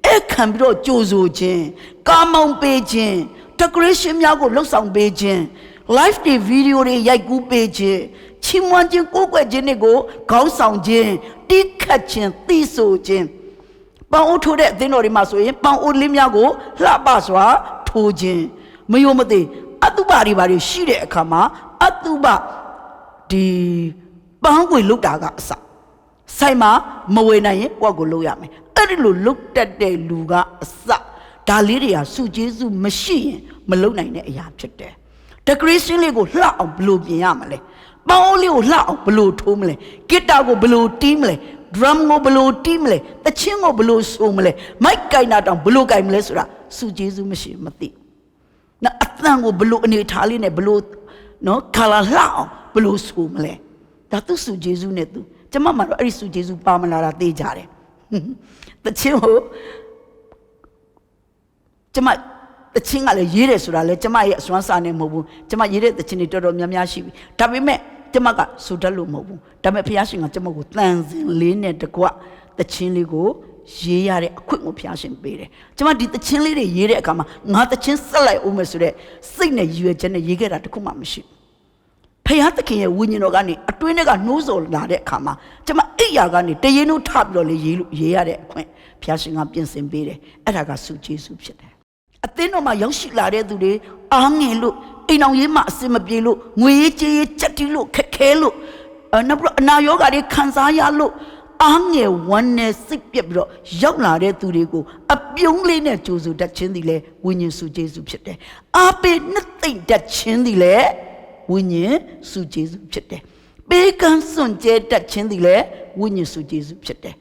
အခမ်းပြီးတော့ကြိုးဆိုခြင်းကာမောင်ပေးခြင်း decoration များကိုလှုပ်ဆောင်ပေးခြင်း live တွေ video တွေရိုက်ကူးပေးခြင်းချီးမွမ်းခြင်းကိုးကွယ်ခြင်းတွေကိုခေါင်းဆောင်ခြင်းတိခတ်ခြင်းသိဆိုခြင်းပေါင်အိုးထိုးတဲ့အသင်းတော်တွေမှာဆိုရင်ပေါင်အိုးလေးများကိုလှပစွာထိုးခြင်းမယုံမသိအတုပတွေဘာတွေရှိတဲ့အခါမှာအတုပဒီပန်းကိုလုတ်တာကအစဆိုင်မှာမဝေနိုင်ရင်ကိုယ့်ကိုလုတ်ရမယ်အဲ့ဒီလိုလုတ်တတ်တဲ့လူကအစဒါလေးတွေဟာစုကျေးဇူးမရှိရင်မလုတ်နိုင်တဲ့အရာဖြစ်တယ် decoration လေးကိုလှအောင်ဘယ်လိုပြင်ရမလဲပေါင်းလေးကိုလှအောင်ဘယ်လိုထိုးမလဲဂီတာကိုဘယ်လိုတီးမလဲ drum ကိုဘယ်လိုတီးမလဲတချင်းကိုဘယ်လိုဆိုမလဲမိုက်ကင်တာတောင်ဘယ်လိုကင်မလဲဆိုတာစုကျေးဇူးမရှိမသိနော်အသံကိုဘယ်လိုအနေထားလေးနဲ့ဘယ်လိုနော် color လှအောင်ဘယ်လိုဆိုမလဲဒါသူစုကျေးဇူးနဲ့သူကျမမှတော့အဲ့ဒီစုကျေးဇူးပါမလာတာသိကြတယ်တချင်းကိုကျမတချင်းကလည်းရေးတယ်ဆိုတာလေကျမရဲ့အစွမ်းစာနဲ့မဟုတ်ဘူးကျမရေးတဲ့တချင်းတွေတော်တော်များများရှိပြီဒါပေမဲ့ကျမကဆိုတတ်လို့မဟုတ်ဘူးဒါပေမဲ့ဘုရားရှင်ကကျမကိုတန်စင်လေးနဲ့တကွတချင်းလေးကိုရေးရတဲ့အခွင့်ကိုဘုရားရှင်ပေးတယ်ကျမဒီတချင်းလေးတွေရေးတဲ့အခါမှာငါတချင်းဆက်လိုက်အောင်မယ်ဆိုတဲ့စိတ်နဲ့ရည်ရွယ်ချက်နဲ့ရေးခဲ့တာတခုမှမရှိဘူးဖယားသခင်ရဲ့ဝိညာဉ်တော်ကနေအတွင်းထဲကနှိုးဆော်လာတဲ့အခါမှာကျမအိယာကနေတရင်တို့ထပြီးတော့လေရေးရတဲ့အခွင့်ဘုရားရှင်ကပြင်ဆင်ပေးတယ်အဲ့ဒါကစုကျေးဇူးဖြစ်တယ်အသင်းတော်မှာရောက်ရှိလာတဲ့သူတွေအားငယ်လို့အိမ်အောင်ရေးမှအစင်မပြေလို့ငွေရေးကြေးရေးချက်တီးလို့ခက်ခဲလို့နောက်ပြီးတော့အနာရောဂါတွေခံစားရလို့အားငယ်ဝမ်းနဲ့စိတ်ပြက်ပြီးတော့ရောက်လာတဲ့သူတွေကိုအပြုံးလေးနဲ့ကြိုးစုတတ်ခြင်းသည်လေဝိညာဉ်စုကျေးဇူးဖြစ်တယ်အားပေးနှစ်သိမ့်တတ်ခြင်းသည်လေဝိညာဉ်စုကျေးဇူးဖြစ်တယ်ပေးကမ်းစွန့်ကြဲတတ်ခြင်းသည်လေဝိညာဉ်စုကျေးဇူးဖြစ်တယ်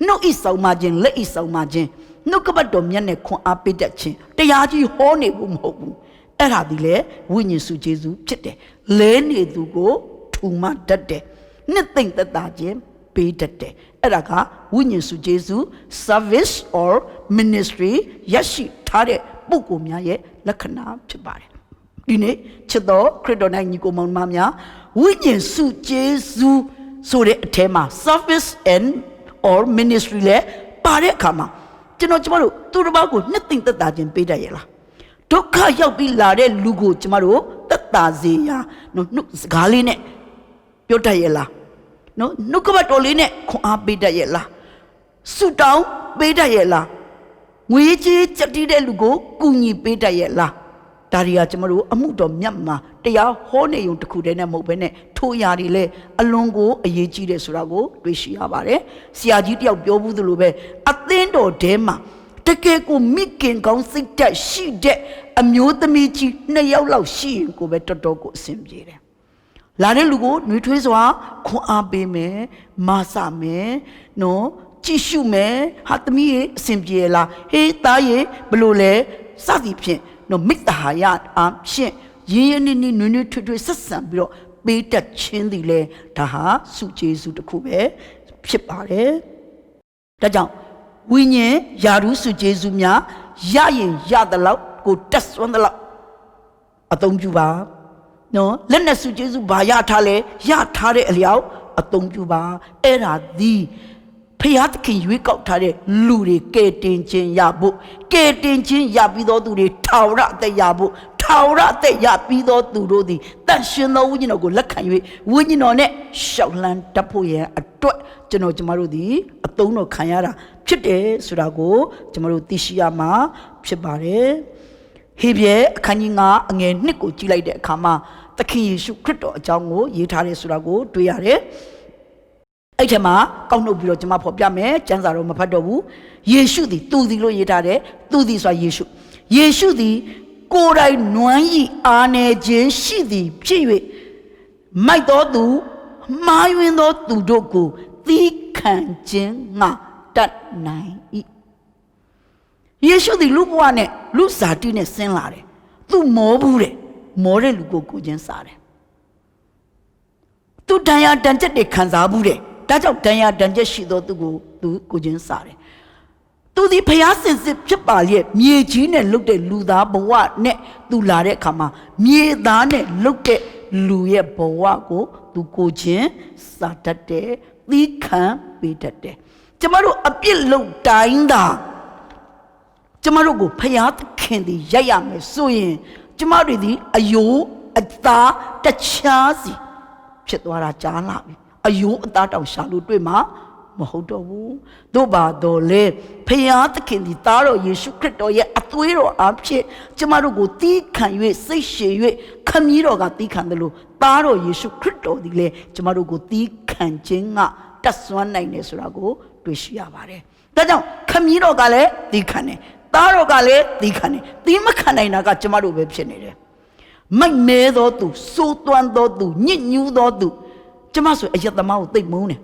နှုတ်ဤဆောင်မှခြင်းလက်ဤဆောင်မှခြင်းနှုတ်ကပတ်တော်မြတ်နဲ့ခွန်အားပေးတတ်ခြင်းတရားကြီးဟောနေဖို့မဟုတ်ဘူးအဲ့ဒါဒီလေဝိညာဉ်စုကျေးဇူးဖြစ်တယ်လဲနေသူကိုထူမတတ်တယ်နှစ်သိမ့်သက်သာခြင်းပေးတတ်တယ်အဲ့ဒါကဝိညာဉ်စုကျေးဇူး service or ministry ရရှိထားတဲ့ပုဂ္ဂိုလ်များရဲ့လက္ခဏာဖြစ်ပါတယ်ဒီနေ့ချစ်တော်ခရစ်တော်၌ညီကိုမောင်မများဝိညာဉ်စုကျေးဇူးဆိုတဲ့အထဲမှာ service and or ministry လဲပါတဲ့အခါမှာကျွန်တော်တို့သူတစ်ပါးကိုနှစ်သိမ့်သက်သာခြင်းပေးတတ်ရဲ့လားဒုက္ခရောက်ပြီးလာတဲ့လူကိုကျွန်တော်တို့သက်သာစေရာနှုတ်စကားလေးနဲ့ပြောတတ်ရဲ့လားနော်နှုတ်ကပတ်တော်လေးနဲ့ခွန်အားပေးတတ်ရဲ့လားဆုတောင်းပေးတတ်ရဲ့လားငွေကြေးကြက်တီးတဲ့လူကိုကူညီပေးတတ်ရဲ့လားဒါတွေကကျွန်တော်တို့အမှုတော်မြတ်မှာတရားဟောနေုံတစ်ခုတည်းနဲ့မဟုတ်ဘဲနဲ့ထိုအရာတွေလည်းအလွန်ကိုအရေးကြီးတယ်ဆိုတာကိုတွေ့ရှိရပါတယ်ဆရာကြီးတယောက်ပြောဘူးသလိုပဲအသင်းတော်ထဲမှာတကယ်ကိုမိခင်ကောင်းစိတ်ဓာတ်ရှိတဲ့အမျိုးသမီးကြီး2ယောက်လောက်ရှိရင်ကိုပဲတော်တော်ကိုအဆင်ပြေတယ်လာတဲ့လူကိုနှွေးထွေးစွာခွန်အားပေးမယ်မဆမယ်နော်ကြည့်ရှုမယ်ဟာသမီးရေအဆင်ပြေလားဟေးသားရေဘလို့လဲစသည်ဖြင့်နော်မိတ္တဟာယအားဖြင့်ရင်းရင်းနှီးနှီးနွေးနွေးထွေးထွေးဆက်ဆံပြီးတော့ပေးတတ်ခြင်းသည်လေဒါဟာစုကျေးဇူးတစ်ခုပဲဖြစ်ပါတယ်ဒါကြောင့်ဝိညာဉ်ယာရုစုကျေးဇူးများရရင်ရသလောက်ကိုတက်စွမ်းသလောက်အသုံးပြုပါနော်လက်နဲ့စုကျေးဇူးဘာရထားလဲရထားတဲ့အလျောက်အသုံးပြုပါအဲ့ဒါသည်ဖျားသခင်ရွေးကောက်ထားတဲ့လူတွေကဲတင်ခြင်းရဖို့ကဲတင်ခြင်းရပြီးသောသူတွေထာဝရအသက်ရဖို့ထာဝရအသက်ရပြီးသောသူတို့သည်တန်ရှင်သောဝိညာဉ်တော်ကိုလက်ခံ၍ဝိညာဉ်တော်နဲ့ရှောက်လှမ်းတတ်ဖို့ရန်အတွက်ကျမတို့သည်အသုံးတော်ခံရတာဖြစ်တယ်ဆိုတာကိုကျမတို့သိရှိရမှာဖြစ်ပါတယ်ဟေဘရဲအခန်းကြီး9အငယ်1ကိုကြည့်လိုက်တဲ့အခါမှာသခင်ယေရှုခရစ်တော်အကြောင်းကိုရေးထားတယ်ဆိုတာကိုတွေ့ရတယ်အဲ့ထဲမှာကောက်နှုတ်ပြီးတော့ကျွန်မဖော်ပြမယ်ကျမ်းစာတော့မဖတ်တော့ဘူးယေရှုသည်သူသည်လို့ရေးထားတယ်သူသည်ဆိုတာယေရှုသည်ကိုယ်တိုင်နွမ်းဤအားနေခြင်းရှိသည်ဖြစ်၍မိုက်သောသူမှားယွင်းသောသူတို့ကိုသီးခံခြင်းငါတတ်နိုင်၏ယေရှုသည်လူဘဝနဲ့လူဇာတိနဲ့ဆင်းလာတယ်သူမောဘူးတယ်မောတဲ့လူကိုချင်းစားတယ်သူတန်ရာတန်ချက်တွေခံစားဘူးတယ်ဒါကြောင့်တန်ရာတန်ချက်ရှိသောသူကိုချင်းစားတယ်သူဒီဖျားစင်စစ်ဖြစ်ပါလျက်မြေကြီးနဲ့လုတ်တဲ့လူသားဘဝနဲ့သူလာတဲ့အခါမှာမြေသားနဲ့လုတ်တဲ့လူရဲ့ဘဝကိုသူကိုချင်းစားတတ်တယ်သီးခံပေးတတ်တယ်ကျမတို့အပြစ်လုံတိုင်းသာ ကျမတို့ကိုဖယားသခင်သည်ရိုက်ရမယ်ဆိုရင်ကျမတို့သည်အယိုးအသားတခြားစီဖြစ်သွားတာကြားလာပြီအယိုးအသားတောင်ရှာလို့တွေ့မှာမဟုတ်တော့ဘူးတို့ပါတော့လေဖယားသခင်သည်သားတော်ယေရှုခရစ်တော်ရဲ့အသွေးတော်အဖြစ်ကျမတို့ကိုတီးခံ၍စိတ်ရှည်၍ခမည်းတော်ကတီးခံတယ်လို့သားတော်ယေရှုခရစ်တော်သည်လေကျမတို့ကိုတီးခံခြင်းကတတ်စွမ်းနိုင်တယ်ဆိုတာကိုတွေ့ရှိရပါတယ်ဒါကြောင့်ခမည်းတော်ကလည်းတီးခံတယ်သားတော်ကလည်းတီးခံတယ်တီးမခံနိုင်တာကကျမတို့ပဲဖြစ်နေတယ်မိုက်မဲသောသူစိုးသွမ်းသောသူညစ်ညူးသောသူကျမဆိုအယက်သမားကိုသိမုန်းတယ်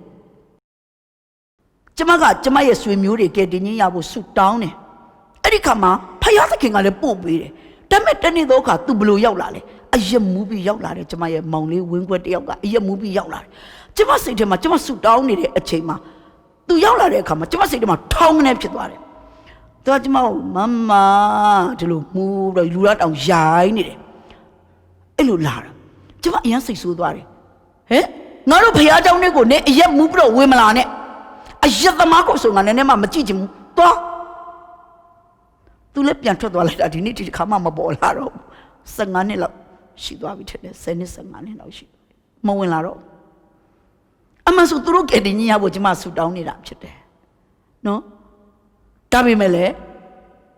ကျမကကျမရဲ့ဆွေမျိုးတွေကဲတင်ချင်းရဖို့ဆုတောင်းတယ်အဲ့ဒီခါမှာဖယားသခင်ကလည်းပို့ပေးတယ်ဒါပေမဲ့တနေ့သောအခါသူဘလို့ရောက်လာလဲအယက်မူးပြီးရောက်လာတယ်ကျမရဲ့မောင်လေးဝင်းခွက်တယောက်ကအယက်မူးပြီးရောက်လာတယ်ကျမစိတ်ထဲမှာကျမဆုတောင်းနေတဲ့အချိန်မှာသူရောက်လာတဲ့အခါမှာကျမစိတ်ထဲမှာထောင်းနေဖြစ်သွားတယ်သူကကျမကိုမမဒီလိုမူးတော့လူရတောင်ရိုင်းနေတယ်အဲ့လိုလာတာကျမအရင်စိတ်ဆိုးသွားတယ်ဟဲ့ငါတို့ဖယားเจ้าနဲ့ကိုနေအရက်မူးပြီးတော့ဝေမလာနဲ့အရက်သမားကိုဆိုငါနည်းနည်းမှမကြည့်ချင်ဘူးသွားသူလည်းပြန်ထွက်သွားလိုက်တာဒီနေ့ဒီခါမှမပေါ်လာတော့15နှစ်လောက်ရှိသွားပြီထင်တယ်10နှစ်15နှစ်လောက်ရှိမဝင်လာတော့အမှန်ဆိုသူတို့ကဲတင်ကြီးရဖို့ကျမဆူတောင်းနေတာဖြစ်တယ်နော်ဒါပေမဲ့လည်း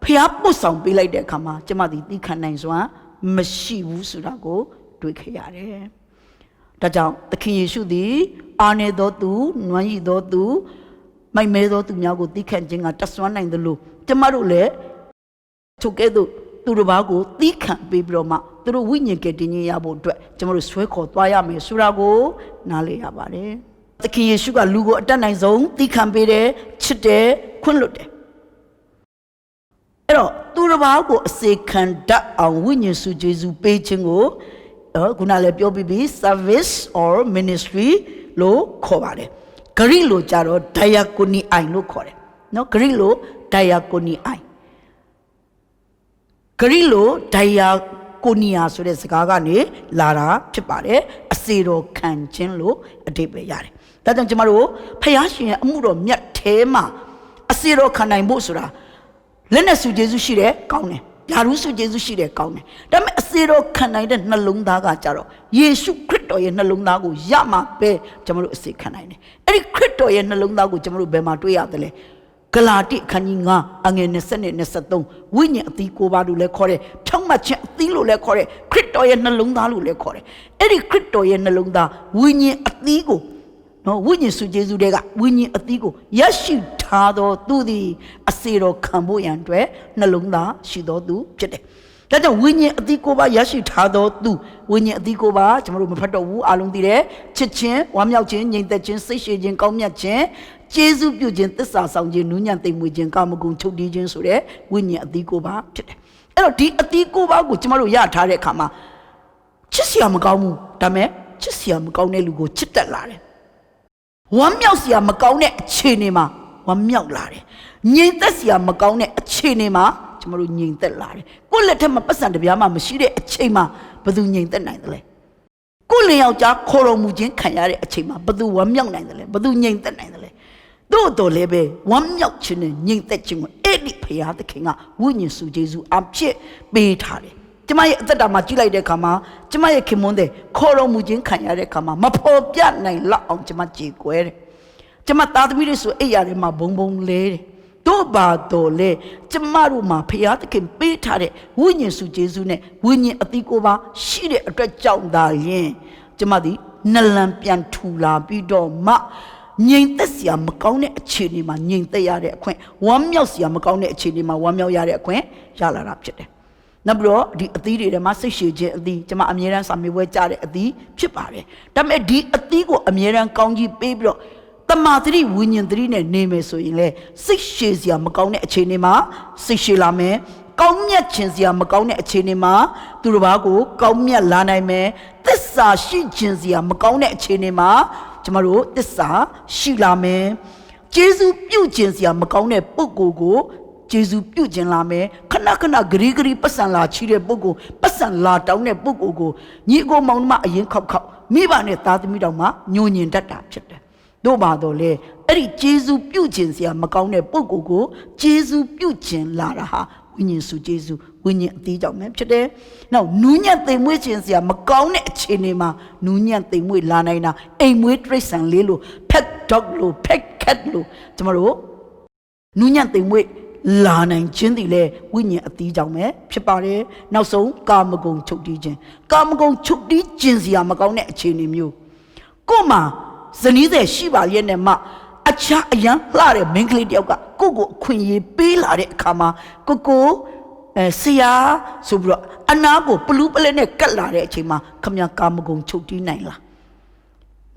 ဖျားပုတ်ဆောင်ပေးလိုက်တဲ့အခါမှာကျမဒီသိခံနိုင်စွာမရှိဘူးဆိုတာကိုတွေ့ခဲ့ရတယ်ဒါကြောင့်သခင်ယေရှုသည်အာနေသောသူနွမ်းရည်သောသူမိုက်မဲသောသူများကိုသိခံခြင်းကတတ်စွမ်းနိုင်တယ်လို့ကျမတို့လည်းထုတ်ကဲ့သို့သူတို့ဘာကိုသိခံပေးပြီးတော့မှသူတို့ဝိညာဉ်ကတင်ခြင်းရဖို့အတွက်ကျမတို့ဆွဲခေါ်သွားရမယ်ဆိုတာကိုနားလည်ရပါတယ်သခင်ယေရှုကလူကိုအတတ်နိုင်ဆုံးသိခံပေးတယ်ချစ်တယ်ခွင့်လွှတ်တယ်အဲ့တော့သူတို့ဘာကိုအစေခံတတ်အောင်ဝိညာဉ်စုကျေးဇူးပေးခြင်းကိုခုနလည်းပြောပြီးပြီ service or ministry လို့ခေါ်ပါတယ်ဂရိလိုကြတော့ diakoni လို့ခေါ်တယ်နော်ဂရိလို diakoni ဂရိလို diakonia ဆိုတဲ့စကားကနေလာတာဖြစ်ပါတယ်အစေတော်ခံခြင်းလို့အဓိပ္ပာယ်ရတယ်ဒါကြောင့်ကျမတို့ဖယားရှင်ရဲ့အမှုတော်မြတ်ထဲမှာအစေတော်ခံနိုင်ဖို့ဆိုတာလက်နဲ့စုကျေးဇူးရှိတယ်ကောင်းတယ်ယာရုစုကျေးဇူးရှိတယ်ကောင်းတယ်ဒါပေမဲ့အစေတော်ခံနိုင်တဲ့နှလုံးသားကကြတော့ယေရှုခရစ်တော်ရဲ့နှလုံးသားကိုရမှာပဲကျွန်တော်တို့အစေခံနိုင်တယ်အဲ့ဒီခရစ်တော်ရဲ့နှလုံးသားကိုကျွန်တော်တို့ဘယ်မှာတွေ့ရတယ်လဲဂလာတိအခန်းကြီး9အငယ်20နဲ့23ဝိညာဉ်အသီး9ပါးလို့လည်းခေါ်တယ်ဖြောင့်မတ်ခြင်းအသီးလို့လည်းခေါ်တယ်ခရစ်တော်ရဲ့နှလုံးသားလို့လည်းခေါ်တယ်အဲ့ဒီခရစ်တော်ရဲ့နှလုံးသားဝိညာဉ်အသီးကိုနော်ဝိညာဉ်စုကျေးဇူးတွေကဝိညာဉ်အသီးကိုရရှိထားသောသူသည်အစေတော်ခံဖို့ရန်အတွက်နှလုံးသားရှိသောသူဖြစ်တယ်။ဒါကြောင့်ဝိညာဉ်အသီးကိုပါရရှိထားသောသူဝိညာဉ်အသီးကိုပါကျွန်တော်တို့မဖတ်တော့ဘူးအားလုံးသိတယ်ချစ်ခြင်းဝမ်းမြောက်ခြင်းငြိမ်သက်ခြင်းစိတ်ရှည်ခြင်းကောင်းမြတ်ခြင်းကျေးဇူးပြုခြင်းသစ္စာဆောင်ခြင်းနူးညံ့သိမ်မွေ့ခြင်းကာမဂုဏ်ချုပ်တီးခြင်းဆိုတဲ့ဝိညာဉ်အသီးကိုပါဖြစ်တယ်။အဲ့တော့ဒီအသီးကိုပါကိုကျွန်တော်တို့ရထားတဲ့အခါမှာချစ်စရာမကောင်းဘူးဒါပေမဲ့ချစ်စရာမကောင်းတဲ့လူကိုချစ်တတ်လာတယ်ဝမ်းမြောက်စရာမကောင်းတဲ့အခြေအနေမှာဝမ်းမြောက်လာတယ်ငြိမ်သက်စရာမကောင်းတဲ့အခြေအနေမှာကျွန်တော်တို့ငြိမ်သက်လာတယ်ကိုယ့်လက်ထက်မှာပတ်စံတစ်ပြားမှမရှိတဲ့အချိန်မှာဘယ်သူငြိမ်သက်နိုင်သလဲကိုယ့်လင်ယောက်ျားခေါ်တော်မူခြင်းခံရတဲ့အချိန်မှာဘယ်သူဝမ်းမြောက်နိုင်သလဲဘယ်သူငြိမ်သက်နိုင်သလဲတို့တော်လည်းပဲဝမ်းမြောက်ခြင်းနဲ့ငြိမ်သက်ခြင်းကိုအဲ့ဒီဖရာသခင်ကဝိညာဉ်စုကျေးဇူးအဖြစ်ပေးထားတယ်ကျမရဲ့အသက်တာမှာကြည့်လိုက်တဲ့အခါမှာကျမရဲ့ခင်မွန်းတဲ့ခေါ်တော်မူခြင်းခံရတဲ့အခါမှာမဖော်ပြနိုင်လောက်အောင်ကျမကြေကွဲတယ်ကျမသားသမီးတွေဆိုအိယာတွေမှာဘုံဘုံလဲတယ်တို့ပါတော်လေကျမတို့မှာဖရာသခင်ပေးထားတဲ့ဝိညာဉ်စုကျေးဇူးနဲ့ဝိညာဉ်အသီးကိုပါရှိတဲ့အတွက်ကြောင့်သာယင်ကျမသည်နလန်ပြန်ထူလာပြီးတော့မှငြိမ်သက်စရာမကောင်းတဲ့အခြေအနေမှာငြိမ်သက်ရတဲ့အခွင့်ဝမ်းမြောက်စရာမကောင်းတဲ့အခြေအနေမှာဝမ်းမြောက်ရတဲ့အခွင့်ရလာတာဖြစ်တယ်နောက်ပြီးတော့ဒီအသီးတွေထဲမှာစိတ်ရှည်ခြင်းအသီးကျွန်မအမြဲတမ်းစာမေးပွဲကြားတဲ့အသီးဖြစ်ပါတယ်ဒါပေမဲ့ဒီအသီးကိုအမြဲတမ်းကောင်းကြီးပေးပြီးတော့တမာတိဝိညာဉ်သတိနဲ့နေမယ်ဆိုရင်လေစိတ်ရှည်စရာမကောင်းတဲ့အခြေအနေမှာစိတ်ရှည်လာမယ်ကောင်းမြတ်ခြင်းစရာမကောင်းတဲ့အခြေအနေမှာသူတို့ဘာကိုကောင်းမြတ်လာနိုင်မယ်သစ္စာရှိခြင်းစရာမကောင်းတဲ့အခြေအနေမှာကျမတို့သစ္စာရှိလာမယ်ကျေးဇူးပြုခြင်းစရာမကောင်းတဲ့ပုဂ္ဂိုလ်ကိုကျေးဇူးပြုခြင်းလာမယ်ခဏခဏဂရီဂရီပတ်စံလာချီတဲ့ပုဂ္ဂိုလ်ပတ်စံလာတောင်းတဲ့ပုဂ္ဂိုလ်ကိုညီအကိုမောင်နှမအရင်ခောက်မိဘနဲ့သားသမီးတော်မှညှို့ညင်တတ်တာဖြစ်တယ်တို့ပါတော့လေ အဲ့ဒီဂျေဇုပြုတ်ခြင်းစရာမကောင်းတဲ့ပုဂ္ဂိုလ်ကိုဂျေဇုပြုတ်ခြင်းလာတာဟာဝိညာဉ်စုဂျေဇုဝိညာဉ်အသေးကြောင့်ပဲဖြစ်တယ်။နောက်နူးညံ့သိမ်မွေ့ခြင်းစရာမကောင်းတဲ့အခြေအနေမှာနူးညံ့သိမ်မွေ့လာနိုင်တာအိမ်မွေးတိရစ္ဆာန်လေးလို့ pet dog လို့ pet cat လို့ကျွန်တော်တို့နူးညံ့သိမ်မွေ့လာနိုင်ခြင်းတည်လေဝိညာဉ်အသေးကြောင့်ပဲဖြစ်ပါတယ်။နောက်ဆုံးကာမဂုဏ်ချုပ်တီးခြင်းကာမဂုဏ်ချုပ်တီးခြင်းစရာမကောင်းတဲ့အခြေအနေမျိုးကို့မှာဇနီးတဲ့ရှိပါရဲ့နဲ့မှအခြားအရန်လှတဲ့မိန်းကလေးတယောက်ကကိုကိုအခွင့်အရေးပေးလာတဲ့အခါမှာကိုဆရာဆိုပြီးတော့အနာကိုပလူးပလဲနဲ့ကတ်လာတဲ့အချိန်မှာခမကာမဂုဏ်ချုပ်တီးနိုင်လား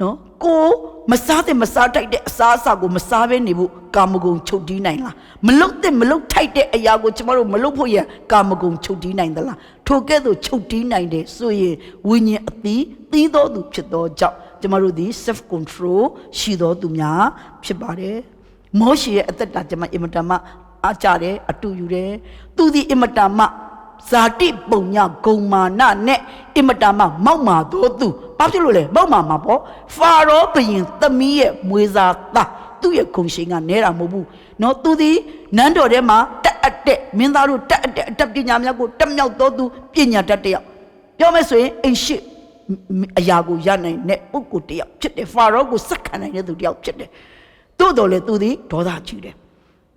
နော်ကိုမစားတဲ့မစားထိုက်တဲ့အစားအစာကိုမစားဘဲနေဖို့ကာမဂုဏ်ချုပ်တီးနိုင်လားမလုတ်တဲ့မလုတ်ထိုက်တဲ့အရာကိုကျမတို့မလုတ်ဖို့ရကာမဂုဏ်ချုပ်တီးနိုင်သလားထိုကဲ့သို့ချုပ်တီးနိုင်တယ်ဆိုရင်ဝိညာဉ်အသီးသီးတော်သူဖြစ်သောကြောင့်ကျမတို့ဒီ self control ရှိတော်သူများဖြစ်ပါတယ်မောရှေရဲ့အသက်တာကျမအင်မတန်မှအားကြတယ်အတူယူတယ်သူဒီအင်မတန်မှဇာတိပုံညဂုံမာနနဲ့အင်မတန်မှမောက်မာတော်သူဘာဖြစ်လို့လဲမောက်မာမှာပေါ့ဖာရောဘုရင်သမီးရဲ့မွေးစားသားသူ့ရဲ့ဂုံရှိန်ကနဲတာမဟုတ်ဘူးနော်သူဒီနန်းတော်ထဲမှာတက်အပ်တဲ့မင်းသားတို့တက်အပ်တဲ့အတတ်ပညာများကိုတက်မြောက်တော်သူပညာတတ်တဲ့ယောက်ပြောမယ်ဆိုရင်အိမ်ရှိအရာကိုရနိုင်တဲ့ပုဂ္ဂိုလ်တယောက်ဖြစ်တယ်ဖာရောကိုစက္ခံနိုင်တဲ့သူတယောက်ဖြစ်တယ်တိုးတော်လေသူဒီဒေါသကြီးတယ်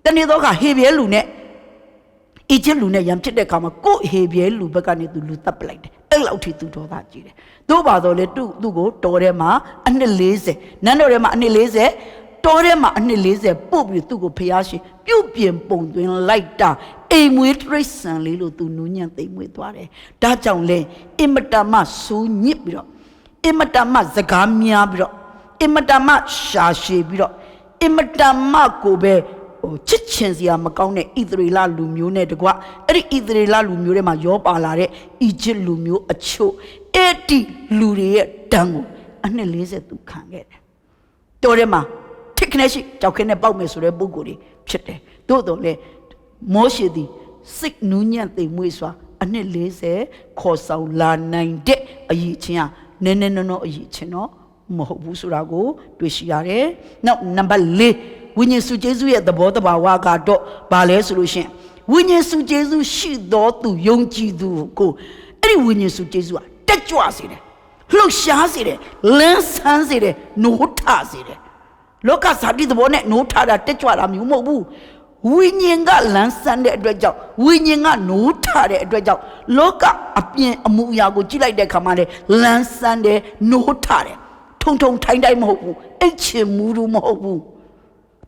တနေ့တော့ကဟေဘဲလူနဲ့အီဂျစ်လူနဲ့ရံဖြစ်တဲ့အခါမှာကို့ဟေဘဲလူဘက်ကနေသူလူတပ်ပလိုက်တယ်အဲ့လောက်ထိသူဒေါသကြီးတယ်တို့ပါတော့လေသူ့ကိုတော်ထဲမှာအနှစ်40နန်းတော်ထဲမှာအနှစ်40တော်ထဲမှာအနှစ်40ပို့ပြီးသူ့ကိုဖျားရှင်ပြုတ်ပြင်ပုံသွင်းလိုက်တာအိမ်မွေးတရိတ်ဆန်လေးလို့သူနူးညံ့သိမ်မွေးသွားတယ်ဒါကြောင့်လေအင်မတန်မှစူးညစ်ပြီးတော့အင်မတန်မှစကားများပြီးတော့အင်မတန်မှရှာရှည်ပြီးတော့အင်မတန်မှကိုပဲချစ်ချင်စရာမကောင်းတဲ့ဣသရေလလူမျိုးနဲ့တကွအဲ့ဒီဣသရေလလူမျိုးတွေမှာရောပါလာတဲ့အီဂျစ်လူမျိုးအချို့အဲ့ဒီလူတွေရဲ့တန်းကိုအနှစ်40သူခံခဲ့တယ်တော်ထဲမှာထိခနဲ့ရှိကြောက်ခင်းနဲ့ပေါက်မယ်ဆိုတဲ့ပုံကိုယ်တွေဖြစ်တယ်သို့တော်လည်းမောရှေသည်စိတ်နူးညံ့သိမ်မွေ့စွာအနှစ်40ခေါ်ဆောင်လာနိုင်တဲ့အရေးချင်းဟာနည်းနည်းနော်အရေးချင်းတော့မဟုတ်ဘူးဆိုတာကိုတွေ့ရှိရတယ်နောက်နံပါတ်4ဝိညာဉ်စုကျေးဇူးရဲ့သဘောတဘာဝကတော့ဘာလဲဆိုလို့ရှိရင်ဝိညာဉ်စုကျေးဇူးရှိတော်သူယုံကြည်သူကိုအဲ့ဒီဝိညာဉ်စုကျေးဇူးကတက်ကြွစေတယ်လှုပ်ရှားစေတယ်လန်းဆန်းစေတယ်နိုးထစေတယ်လောကဇာတိသဘောနဲ့နိုးထတာတက်ကြွတာမျိုးမဟုတ်ဘူးဝိညာဉ်ကလန်းဆန်းတဲ့အတွက်ကြောင့်ဝိညာဉ်ကနိုးထတဲ့အတွက်ကြောင့်လောကအပြင်အမှုအရာကိုကြည့်လိုက်တဲ့အခါမှာလေလန်းဆန်းတယ်နိုးထတယ်ထုံထိုင်းတိုင်းမဟုတ်ဘူးအိတ်ချင်မူးမဟုတ်ဘူး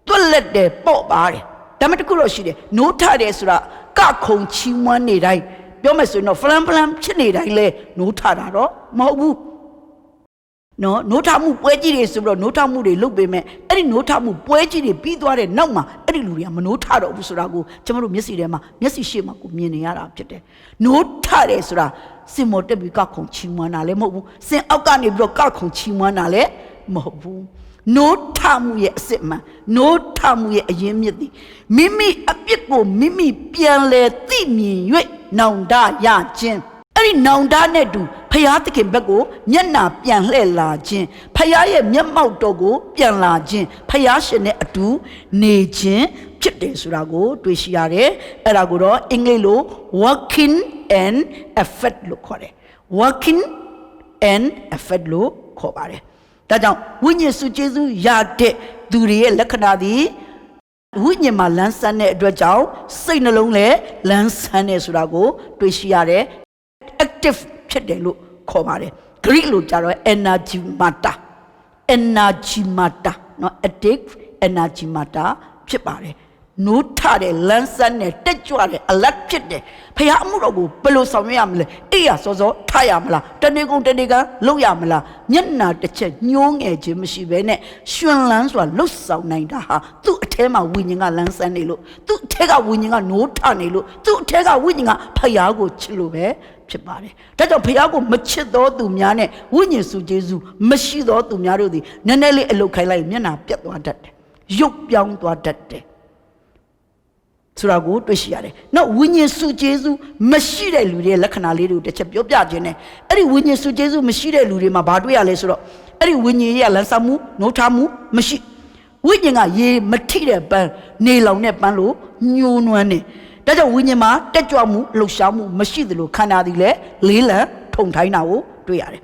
တွက်လက်တယ်ပေါ့ပါတယ်ဒါမှတခုတော့ရှိတယ်နိုးထတယ်ဆိုတာကခုံချီးမွမ်းနေတိုင်းပြောမယ်ဆိုရင်တော့ဖလန်ဖြစ်နေတိုင်းလဲနိုးထတာတော့မဟုတ်ဘူးနော်နိုးထမှုပွဲကြီးတွေဆိုပြီးတော့နိုးထမှုတွေလုပ်ပေမဲ့အဲ့ဒီနိုးထမှုပွဲကြီးတွေပြီးသွားတဲ့နောက်မှာအဲ့ဒီလူတွေကမနိုးထတော့ဘူးဆိုတာကိုကျွန်တော်တို့မျက်စိထဲမှာမျက်စိရှေ့မှာကိုမြင်နေရတာဖြစ်တယ်နိုးထတယ်ဆိုတာစင်မော်တက်ပြီးကခုံချီးမွမ်းတာလည်းမဟုတ်ဘူးစင်အောက်ကနေပြီးတော့ကခုံချီးမွမ်းတာလည်းမဟုတ်ဘူးနိုးထမှုရဲ့အစစ်မှန်နိုးထမှုရဲ့အရင်းမြစ်သည်မိမိအပြစ်ကိုမိမိပြန်လဲသိမြင်၍နောင်တရခြင်းအဲ့ဒီနောင်တနဲ့တူဖယားသခင်ဘက်ကိုမျက်နာပြန်လှည့်လာခြင်းဖယားရဲ့မျက်မှောက်တော်ကိုပြန်လာခြင်းဖယားရှင်နဲ့အတူနေခြင်းဖြစ်တယ်ဆိုတာကိုတွေ့ရှိရတယ်အဲ့ဒါကိုတော့အင်္ဂလိပ်လို working and effect လို့ခေါ်တယ် working and effect လို့ခေါ်ပါတယ်ဒါကြောင့်ဝိညာဉ်စုကျေးဇူးရတဲ့သူတွေရဲ့လက္ခဏာသည်ဝိညာဉ်မှာလန်းဆန်းတဲ့အတွက်ကြောင့်စိတ်နှလုံးလည်းလန်းဆန်းတယ်ဆိုတာကိုတွေ့ရှိရတယ် active ဖြစ်တယ်လို့ခေါ်ပါတယ် Greek လို့ကြတော့ energy matter နော် active energy matter ဖြစ်ပါတယ်နိုးထတယ်လန်းဆန်းတယ်တက်ကြွတယ်အလတ်ဖြစ်တယ်ဖခင်အမှုတော်ကိုဘယ်လိုဆောင်ရွက်ရမလဲအေးရစောစောထားရမလားတနေ့ကုန်တနေ့ကလုပ်ရမလားမျက်နာတစ်ချက်ညှိုးငယ်ခြင်းမရှိဘဲနဲ့ရှင်လန်းစွာလှုပ်ဆောင်နိုင်တာဟာသူ့အထဲမှာဝိညာဉ်ကလန်းဆန်းနေလို့သူ့အထက်ကဝိညာဉ်ကနိုးထနေလို့သူ့အထက်ကဝိညာဉ်ကဖခင်ကိုချစ်လို့ပဲဖြစ်ပါတယ်ဒါကြောင့်ဖခင်ကိုမချစ်သောသူများနဲ့ဝိညာဉ်စုကျေးဇူးမရှိသောသူများတို့သည်နည်းနည်းလေးအလုတ်ခိုင်းလိုက်မျက်နာပြတ်သွားတတ်တယ်ရုပ်ပြောင်းသွားတတ်တယ်ဆိုတာကိုတွေ့ရှိရတယ်။နောက်ဝိညာဉ်စုကျေးဇူးမရှိတဲ့လူတွေရဲ့လက္ခဏာလေးတွေကိုတစ်ချက်ပြောပြခြင်းနဲ့အဲ့ဒီဝိညာဉ်စုကျေးဇူးမရှိတဲ့လူတွေမှာဘာတွေ့ရလဲဆိုတော့အဲ့ဒီဝိညာဉ်ရဲ့လန်းဆမှုနှုတ်ထားမှုမရှိ ဝိညာဉ်ကရေမထိတဲ့ပန်းနေလောင်တဲ့ပန်းလို့ညှိုးနွမ်းနေဒါကြောင့်ဝိညာဉ်မှာတက်ကြွမှုလှုပ်ရှားမှုမရှိသလိုခန္ဓာသည်လည်းလေးလံထုံထိုင်းတာကိုတွေ့ရတယ်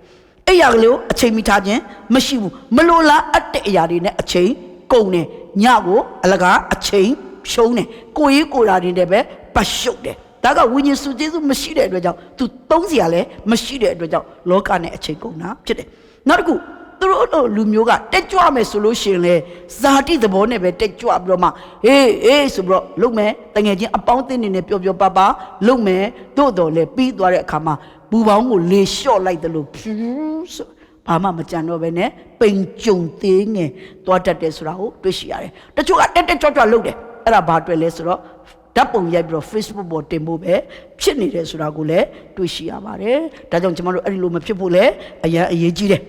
အဲ့ရကလေးကိုအချိန်မိထားခြင်းမရှိဘူးမလိုလားအပ်တဲ့အရာတွေနဲ့အချိန်ကုန်တယ်ညကိုအလကားအချိန်ဖြုံးတယ်ကိုရေးကိုရာတွေနဲ့ပဲပတ်ရှုပ်တယ်ဒါကဝိညာဉ်စုကျေးဇူးမရှိတဲ့အတွက်ကြောင့်သူသုံးစရာလည်းမရှိတဲ့အတွက်ကြောင့်လောကနဲ့အချိန်ကုန်တာဖြစ်တယ်နောက်တစ်ခုသူတို့လူမျိုးကတက်ကြွမယ်ဆိုလို့ရှိရင်လေဇာတိသဘောနဲ့ပဲတက်ကြွပြီးတော့မှဟေးဆိုပြီးတော့လုံမယ်တငယ်ချင်းအပေါင်းအသင်းတွေနဲ့ပျော်ပျော်ပါပါလုံမယ်တို့တော်လေပြီးသွားတဲ့အခါမှာဘူပေါင်းကိုလေလျှော့လိုက်တယ်လို့ဖြူးဆိုဘာမှမကြံတော့ပဲနဲ့ပိန်ကြုံသေးငယ်သွားတတ်တယ်ဆိုတာကိုတွေ့ရှိရတယ်တချို့ကတက်ကြွလုပ်တယ်အဲ့ဒါဘာတွေ့လဲဆိုတော့ဓာတ်ပုံရိုက်ပြီးတော့ Facebook ပေါ်တင်ဖို့ပဲဖြစ်နေတယ်ဆိုတာကိုလည်းတွေ့ရှိရပါတယ်ဒါကြောင့်ကျွန်တော်တို့အဲ့ဒီလိုမဖြစ်ဖို့လည်းအရေးကြီးတယ်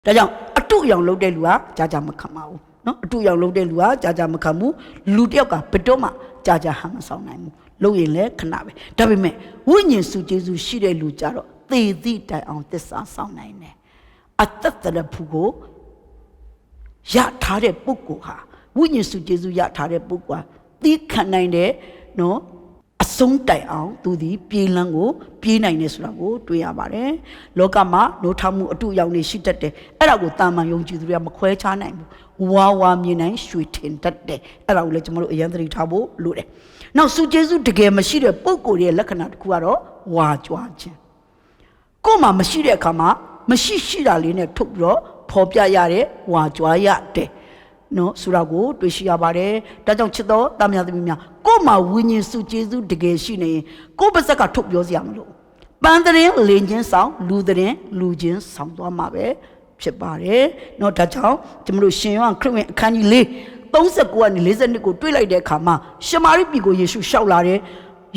ဒါကြောင့်အတုအယောင်လုပ်တဲ့လူကကြာမခံပါဘူးเนาะအတုအယောင်လုပ်တဲ့လူကကြာမခံဘူးလူတယောက်ကဘယ်တော့မှကြာဟန်မဆောင်နိုင်ဘူးလုပ်ရင်လည်းခဏပဲဒါပေမဲ့ဝိညာဉ်စုကျေးဇူးရှိတဲ့လူကြတော့သေသည့်တိုင်အောင်သစ္စာဆောင်နိုင်တယ်အတ္တတရဖူကိုရထားတဲ့ပုဂ္ဂိုလ်ဟာဝိညာဉ်စုကျေးဇူးရထားတဲ့ပုဂ္ဂိုလ်ဟာသိခံနိုင်တဲ့နော်အဆုံးတိုင်အောင်သူဒီပြေးလန်းကိုပြေးနိုင်တယ်ဆိုတာကိုတွေ့ရပါတယ်လောကမှာနိုးထမှုအတုအယောင်တွေရှိတတ်တယ်အဲ့ဒါကိုတာမန်ယုံကြည်သူတွေကမခွဲခြားနိုင်ဘူးဝါမြင်နိုင်ရွှေထင်တတ်တယ်အဲ့ဒါကိုလည်းကျွန်တော်တို့အရင်သတိထားဖို့လိုတယ်နောက်စုကျေးဇူးတကယ်မရှိတဲ့ပုဂ္ဂိုလ်ရဲ့လက္ခဏာတစ်ခုကတော့ဝါကြွားခြင်းကိုယ်မှာမရှိတဲ့အခါမှာမရှိတာလေးနဲ့ထုတ်ပြီးတော့ဖော်ပြရတဲ့ဝါကြွားရတယ်နော်ဆိုတာကိုတွေ့ရှိရပါတယ်ဒါကြောင့်ချစ်တော်တာမယာသမီးများကိုယ်မှာဝိညာဉ်စုကျေးဇူးတကယ်ရှိနေရင်ကိုယ်ပါဇက်ကထုတ်ပြောစရာမလိုပန်းတဲ့လင်ချင်းဆောင်လူတဲ့လူချင်းဆောင်သွားမှာပဲဖြစ်ပါတယ်နော်ဒါကြောင့်ကျွန်တော်တို့ရှင်ယောဟန်ခရစ်ဝင်အခန်းကြီး39ကနေ42ကိုတွေ့လိုက်တဲ့အခါမှာရှမာရိပြည်ကိုယေရှုရှောက်လာတယ်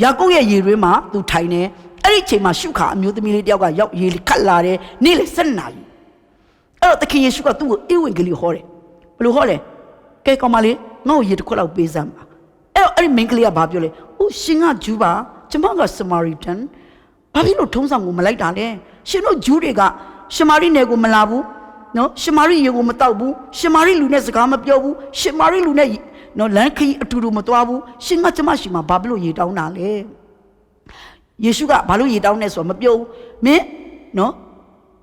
ယာကုပ်ရဲ့ရေတွင်းမှာသူထိုင်နေအဲ့ဒီအချိန်မှာရှုခါအမျိုးသမီးလေးတယောက်ကရောက်ရေခတ်လာတယ်နေ့လေ7 နာရီအဲ့တော့သခင်ယေရှုကသူ့ကိုဧဝံဂေလိဟောတယ်ဘယ်လိုဟောလဲကဲကောင်မလေးငါ့ကိုရေတစ်ခွက်လောက်ပေးစမ်းပါအဲ့တော့အဲ့ဒီမိန်းကလေးကဘာပြောလဲအိုးရှင်ကဂျူးပါကျမကစမာရီတန်ဘာဖြစ်လို့ထုံးဆောင်ကိုမလိုက်တာလဲရှင်တို့ဂျူးတွေကရှမာရိနယ်ကိုမလာဘူးနော်ရှမာရိရေကိုမတောက်ဘူးရှမာရိလူနဲ့စကားမပြောဘူးရှမာရိလူနဲ့နော်လမ်းခရီးအတူတူမသွားဘူးရှင်ကကျမရှိမှာဘာဖြစ်လို့ရေတောင်းတာလဲယေရှုကဘာလို့ရေတောင်းလဲဆိုတော့မပြောဘူးမင်းနော်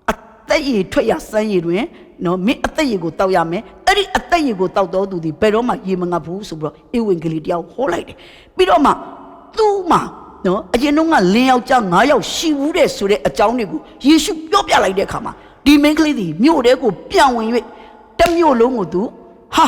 အသက်ရည်ထွက်ရစမ်းရည်တွင်နော်မင်းအသက်ရည်ကိုတောက်ရမယ်အဲ့ဒီအသက်ရည်ကိုတောက်တော်သူဒီဘယ်တော့မှရေမငတ်ဘူးဆိုပြီးတော့ဧဝံဂေလိတရားကိုဟောလိုက်တယ်ပြီးတော့မှသူ့မှာနော်အရင်တော့ကလင်းယောက်ျား9 ယောက်ရှိဘူးတဲ့ဆိုတဲ့အကြောင်းတွေကိုယေရှုပြောပြလိုက်တဲ့အခါမှာဒီမိန်းကလေးဒီမြို့တဲကိုပြန်ဝင်၍တမြို့လုံးကိုသူဟာ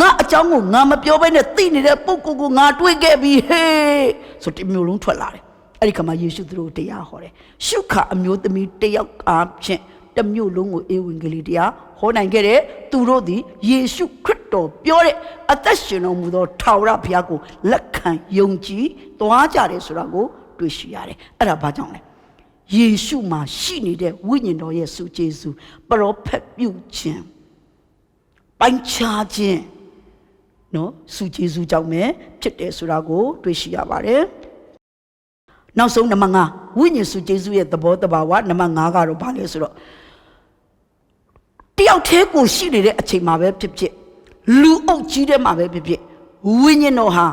ငါအကြောင်းကိုငါမပြောဘဲနဲ့သိနေတဲ့ပုဂ္ဂိုလ်ကိုငါတွေ့ခဲ့ပြီဟေးဆိုတမြို့လုံးထွက်လာတယ်အဲ့ဒီခါမှာယေရှုသူတို့တရားဟောတယ်ရှုခါအမျိုးသမီးတယောက်အားဖြင့်တမြို့လုံးကိုဧဝံဂေလိတရားဟောနိုင်ခဲ့တဲ့သူတို့သည်ယေရှုခရစ်တော်ပြောတဲ့အသက်ရှင်တော်မူသောထာဝရဘုရားကိုလက်ခံယုံကြည်သွားကြတယ်ဆိုတာကိုတွေ့ရှိရတယ်အဲ့ဒါဘာကြောင့်လဲယေရှုမှာရှိနေတဲ့ဝိညာဉ်တော်ရဲ့စုကျေးဇူးပရောဖက်ပြုခြင်းပိုင်းခြားခြင်းနော်စုကျေးဇူးကြောင့်ပဲဖြစ်တယ်ဆိုတာကိုတွေ့ရှိရပါတယ်နောက်ဆုံးနံပါတ်5ဝိညာဉ်စုကျေးဇူးရဲ့သဘောတဘာဝနံပါတ်5ကတော့ဘာလဲဆိုတော့တယောက်တည်းကိုရှိနေတဲ့အချိန်မှာပဲဖြစ်ဖြစ်လူအုပ်ကြီးတဲ့မှာပဲဖြစ်ဖြစ်ဝိညာဉ်တော်ဟာ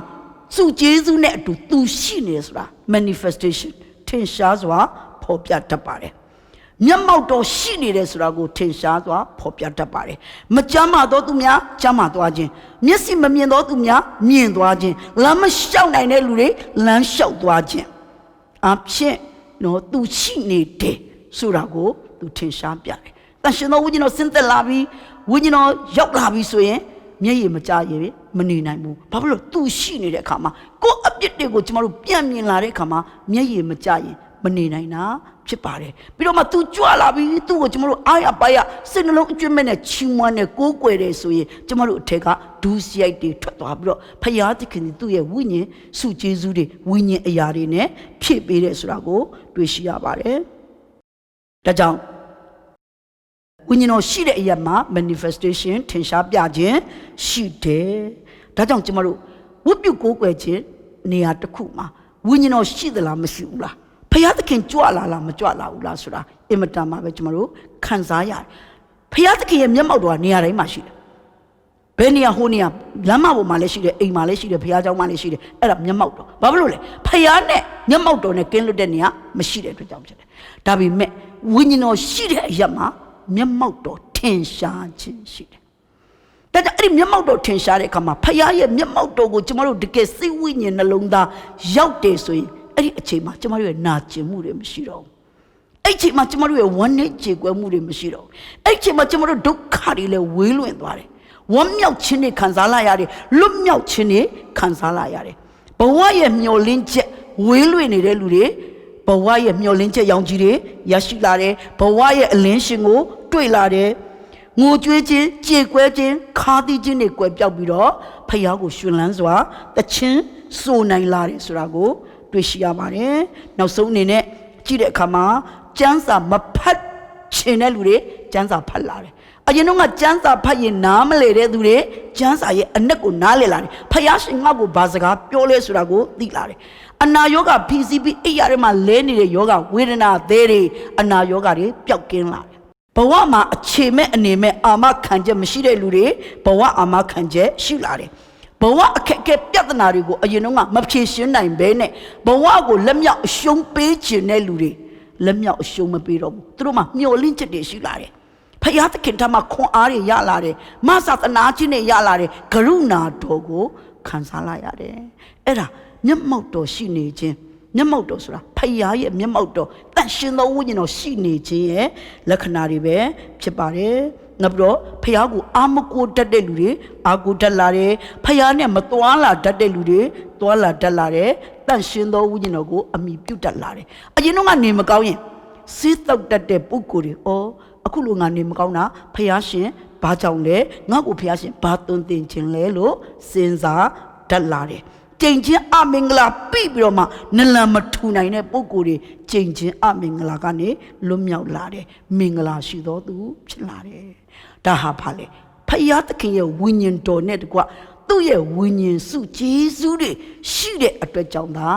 စုကျေးဇူးနဲ့အတူသူရှိနေဆိုတာ manifestation ထင်ရှားစွာဖော်ပြတတ်ပါတယ်မျက်မှောက်တော်ရှိနေတယ်ဆိုတာကိုထင်ရှားစွာဖော်ပြတတ်ပါတယ်မကြမ်းမာသောသူများကြမ်းမာသွားခြင်းမျက်စိမမြင်သောသူများမြင်သွားခြင်းလမ်းမလျှောက်နိုင်တဲ့လူတွေလမ်းလျှောက်သွားခြင်းအဖြစ်နော်သူရှိနေတယ်ဆိုတာကိုသူထင်ရှားပြတယ်တန်ရှင်သောဝိညာဉ်တော်ဆင်းသက်လာပြီးဝိညာဉ်တော်ရောက်လာပြီးဆိုရင်မျက်ရည်မကျရင်မနေနိုင်ဘူးဘာဖြစ်လို့သူရှိနေတဲ့အခါမှာကိုယ့်အပြစ်တွေကိုကျမတို့ပြန်မြင်လာတဲ့အခါမှာမျက်ရည်မကျရင်မနေနိုင်တာဖြစ်ပါတယ်ပြီးတော့မှ तू ကြွလာပြီးသူ့ကိုကျမတို့အားရပါရစိတ်နှလုံးအကျွတ်မဲ့နဲ့ချီးမွမ်းနဲ့ကိုးကွယ်တယ်ဆိုရင်ကျမတို့အထက်ကဒူးစရိုက်တွေထွက်သွားပြီးတော့ဖယားသခင်သူ့ရဲ့ဝိညာဉ်စုကျေးဇူးတွေဝိညာဉ်အရာတွေနဲ့ဖြည့်ပေးတယ်ဆိုတာကိုတွေ့ရှိရပါတယ်ဒါကြောင့်ဝိညာဉ်တော်ရှိတဲ့အရာမှာ manifestation ထင်ရှားပြခြင်းရှိတယ်ဒါကြောင့်ကျမတို့ဝတ်ပြုကိုးကွယ်ခြင်းနေရာတစ်ခုမှာဝိညာဉ်တော်ရှိသလားမရှိဘူးလားဖယားသခင်ကြွလာလားမကြွလာဘူးလားဆိုတာအင်မတန်မှပဲကျမတို့ခံစားရတယ်ဖယားသခင်ရဲ့မျက်မှောက်တော်ကနေရာတိုင်းမှာရှိတယ် ဘယ်နေရာဟိုနေရာလမ်းမပေါ်မှာလည်းရှိတယ်အိမ်မှာလည်းရှိတယ်ဘုရားကျောင်းမှာလည်းရှိတယ်အဲ့ဒါမျက်မှောက်တော်ဘာဖြစ်လို့လဲဖယားနဲ့မျက်မှောက်တော်နဲ့ကင်းလွတ်တဲ့နေရာမရှိတဲ့အတွက်ကြောင့်ဖြစ်တယ်ဒါပေမဲ့ဝိညာဉ်တော်ရှိတဲ့အရာမှာမျက်မှောက်တော်ထင်ရှားခြင်းရှိတယ်ဒါကြောင့်အဲ့ဒီမျက်မှောက်တော်ထင်ရှားတဲ့အခါမှာဖယားရဲ့မျက်မှောက်တော်ကိုကျမတို့တကယ်စိတ်ဝိညာဉ်နှလုံးသားရောက်တယ်ဆိုရင်အဲ့ဒီအချိန်မှာကျမတို့ရဲ့နာကျင်မှုတွေမရှိတော့ဘူးအဲ့ဒီအချိန်မှာကျမတို့ရဲ့ဝမ်းနည်းကြေကွဲမှုတွေမရှိတော့ဘူးအဲ့ဒီအချိန်မှာကျမတို့ဒုက္ခတွေလည်းဝေးလွင့်သွားတယ်ဝမ်းမြောက်ခြင်းတွေခံစားလာရတယ်လွတ်မြောက်ခြင်းတွေခံစားလာရတယ်ဘဝရဲ့မျောလင်းချက်ဝေးလွင့်နေတဲ့လူတွေဘဝရဲ့မျောလင်းချက်ရောင်ကြီးတွေရရှိလာတယ်ဘဝရဲ့အလင်းရှင်ကိုတွေ့လာတယ်ငိုကြွေးခြင်းကြေကွဲခြင်းခါးသီးခြင်းတွေကွယ်ပြောက်ပြီးတော့ဖယားကိုရှင်လန်းစွာတခြင်းစိုးနိုင်လာတယ်ဆိုတာကိုတွေ့ရှိရပါတယ်နောက်ဆုံးအနေနဲ့ကြည့်တဲ့အခါမှာကျမ်းစာမဖတ်ခြင်းတဲ့လူတွေကျမ်းစာဖတ်လာတယ်အရင်တော့ကကျမ်းစာဖတ်ရင်နားမလည်တဲ့သူတွေကျမ်းစာရဲ့အနက်ကိုနားလည်လာတယ်ဖယားရှင်ငါ့ကိုဘာစကားပြောလဲဆိုတာကိုသိလာတယ်အနာယောဂဖြီးစီးပြီးအိပ်ရထဲမှာလဲနေတဲ့ယောဂဝေဒနာသေးတွေအနာယောဂတွေပျောက်ကင်းလာတယ်ဘဝမှာအခြေမဲ့အနေမဲ့အာမခံချက်မရှိတဲ့လူတွေဘဝအာမခံချက်ရှိလာတယ်ဘဝအခက်အခဲပြဿနာတွေကိုအရင်တော့ကမဖြေရှင်းနိုင်ဘဲနဲ့ဘဝကိုလက်မြောက်အရှုံးပေးခြင်းတဲ့လူတွေလက်မြောက်အရှုံးမပေးတော့ဘူးသူတို့မှာမျောလင့်ချက်တွေရှိလာတယ်ဖယားသခင်ထမှာခွန်အားတွေရလာတယ်မဆာသနာခြင်းတွေရလာတယ်ကရုဏာတော်ကိုခံစားလာရတယ်အဲ့ဒါမျက်မှောက်တော်ရှိနေခြင်းမျက်မှောက်တော်ဆိုတာဖယားရဲ့မျက်မှောက်တော်တန်ရှင်သောဝိညာဉ်တော်ရှိနေခြင်းရဲ့လက္ခဏာတွေပဲဖြစ်ပါတယ်နောက်ပြီးတော့ဖယားကိုအာမကိုတတ်တဲ့လူတွေအာကိုတတ်လာတယ်ဖယားနဲ့မသွားလာတတ်တဲ့လူတွေသွားလာတတ်လာတယ်တန်ရှင်သောဝိညာဉ်တော်ကိုအမိပြုတ်တတ်လာတယ်အရင်တော့ကနေမကောင်းရင်စေးတောက်တတ်တဲ့ပုဂ္ဂိုလ်တွေအခုလိုငါနေမကောင်းတာဖယားရှင်ဘာကြောင့်လဲငါ့ကိုဖယားရှင်ဘာသွန်သင်ခြင်းလဲလို့စဉ်းစားတတ်လာတယ်ကျင့်ချင်းအမင်္ဂလာပြီးပြီးတော့မှနလန်မထူနိုင်တဲ့ပုဂ္ဂိုလ်တွေကျင့်ချင်းအမင်္ဂလာကနေလွတ်မြောက်လာတယ်မင်္ဂလာရှိသောသူဖြစ်လာတယ်ဒါဟာဘာလဲဖယားသခင်ရဲ့ဝိညာဉ်တော်နဲ့တကွသူ့ရဲ့ဝိညာဉ်စုကျေးဇူးတွေရှိတဲ့အတွက်ကြောင့်သာ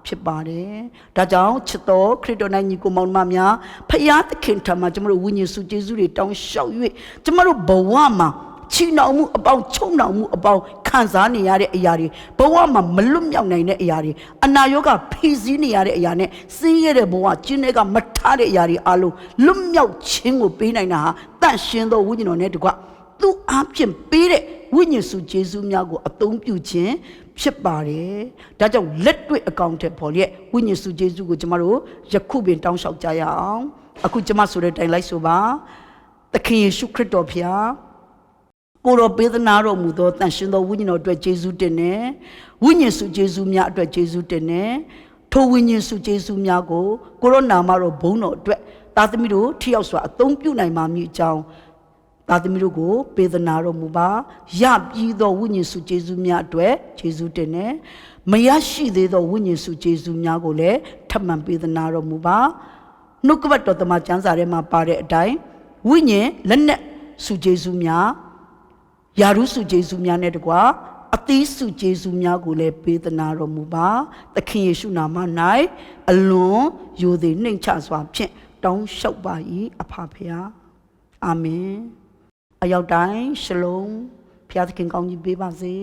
ဖြစ်ပါတယ်ဒါကြောင့်ချစ်တော်ခရစ်တော်၌ညီကိုမောင်နှမများဖယားသခင်ထံမှာကျွန်တော်တို့ဝိညာဉ်စုကျေးဇူးတွေတောင်းလျှောက်၍ကျွန်တော်တို့ဘဝမှာချီနှောင်မှုအပေါင်းချုံနှောင်မှုအပေါင်းခံစားနေရတဲ့အရာတွေဘဝမှာမလွတ်မြောက်နိုင်တဲ့အရာတွေအနာရောဂါဖိစီးနေရတဲ့အရာနဲ့ဆင်းရဲတဲ့ဘဝကျင်းတဲ့ကမထားတဲ့အရာတွေအလုံးလွတ်မြောက်ခြင်းကိုပေးနိုင်တာဟာတန့်ရှင်းသောဝိညာဉ်တော်နဲ့တကွသူ့အားဖြင့်ပေးတဲ့ဝိညာဉ်စုကျေးဇူးများကိုအသုံးပြုခြင်းဖြစ်ပါတယ်ဒါကြောင့်လက်တွေ့အကောင့်ထဲပေါ်လျက်ဝိညာဉ်စုကျေးဇူးကိုကျမတို့ယခုပင်တောင်းလျှောက်ကြရအောင်အခုကျမဆိုတဲ့တိုင်လိုက်ဆိုပါသခင်ယေရှုခရစ်တော်ဖျားကိုတော်ပေးသနာတော်မူသောတန်ရှင်သောဝိညာဉ်တော်အတွက်ယေရှုတင်တယ်ဝိညာဉ်စုယေရှုများအတွက်ယေရှုတင်တယ်ထိုဝိညာဉ်စုယေရှုများကိုကိုရောနာမတော်ဘုန်းတော်အတွက်သားသမီးတို့ထိရောက်စွာအသုံးပြုနိုင်ပါမည်အကြောင်းသားသမီးတို့ကိုပေးသနာတော်မူပါရပြီးသောဝိညာဉ်စုယေရှုများအတွက်ယေရှုတင်တယ်မရရှိသေးသောဝိညာဉ်စုယေရှုများကိုလည်းထပ်မံပေးသနာတော်မူပါနှုတ်ကပတ်တော်တမန်ကျမ်းစာထဲမှာပါတဲ့အတိုင်းဝိညာဉ်လက်နက်စုယေရှုများယာရုစုကျေးဇူးများနဲ့တကွာအသီးစုကျေးဇူးများကိုလည်းပေးသနာတော်မူပါသခင်ယေရှုနာမ၌အလွန်ယိုသည်နှိမ်ချစွာဖြင့်တောင်းလျှောက်ပါ၏အဖဖျားအာမင်အရောက်တိုင်းရှလုံဖျားသခင်ကောင်းကြီးပေးပါစေ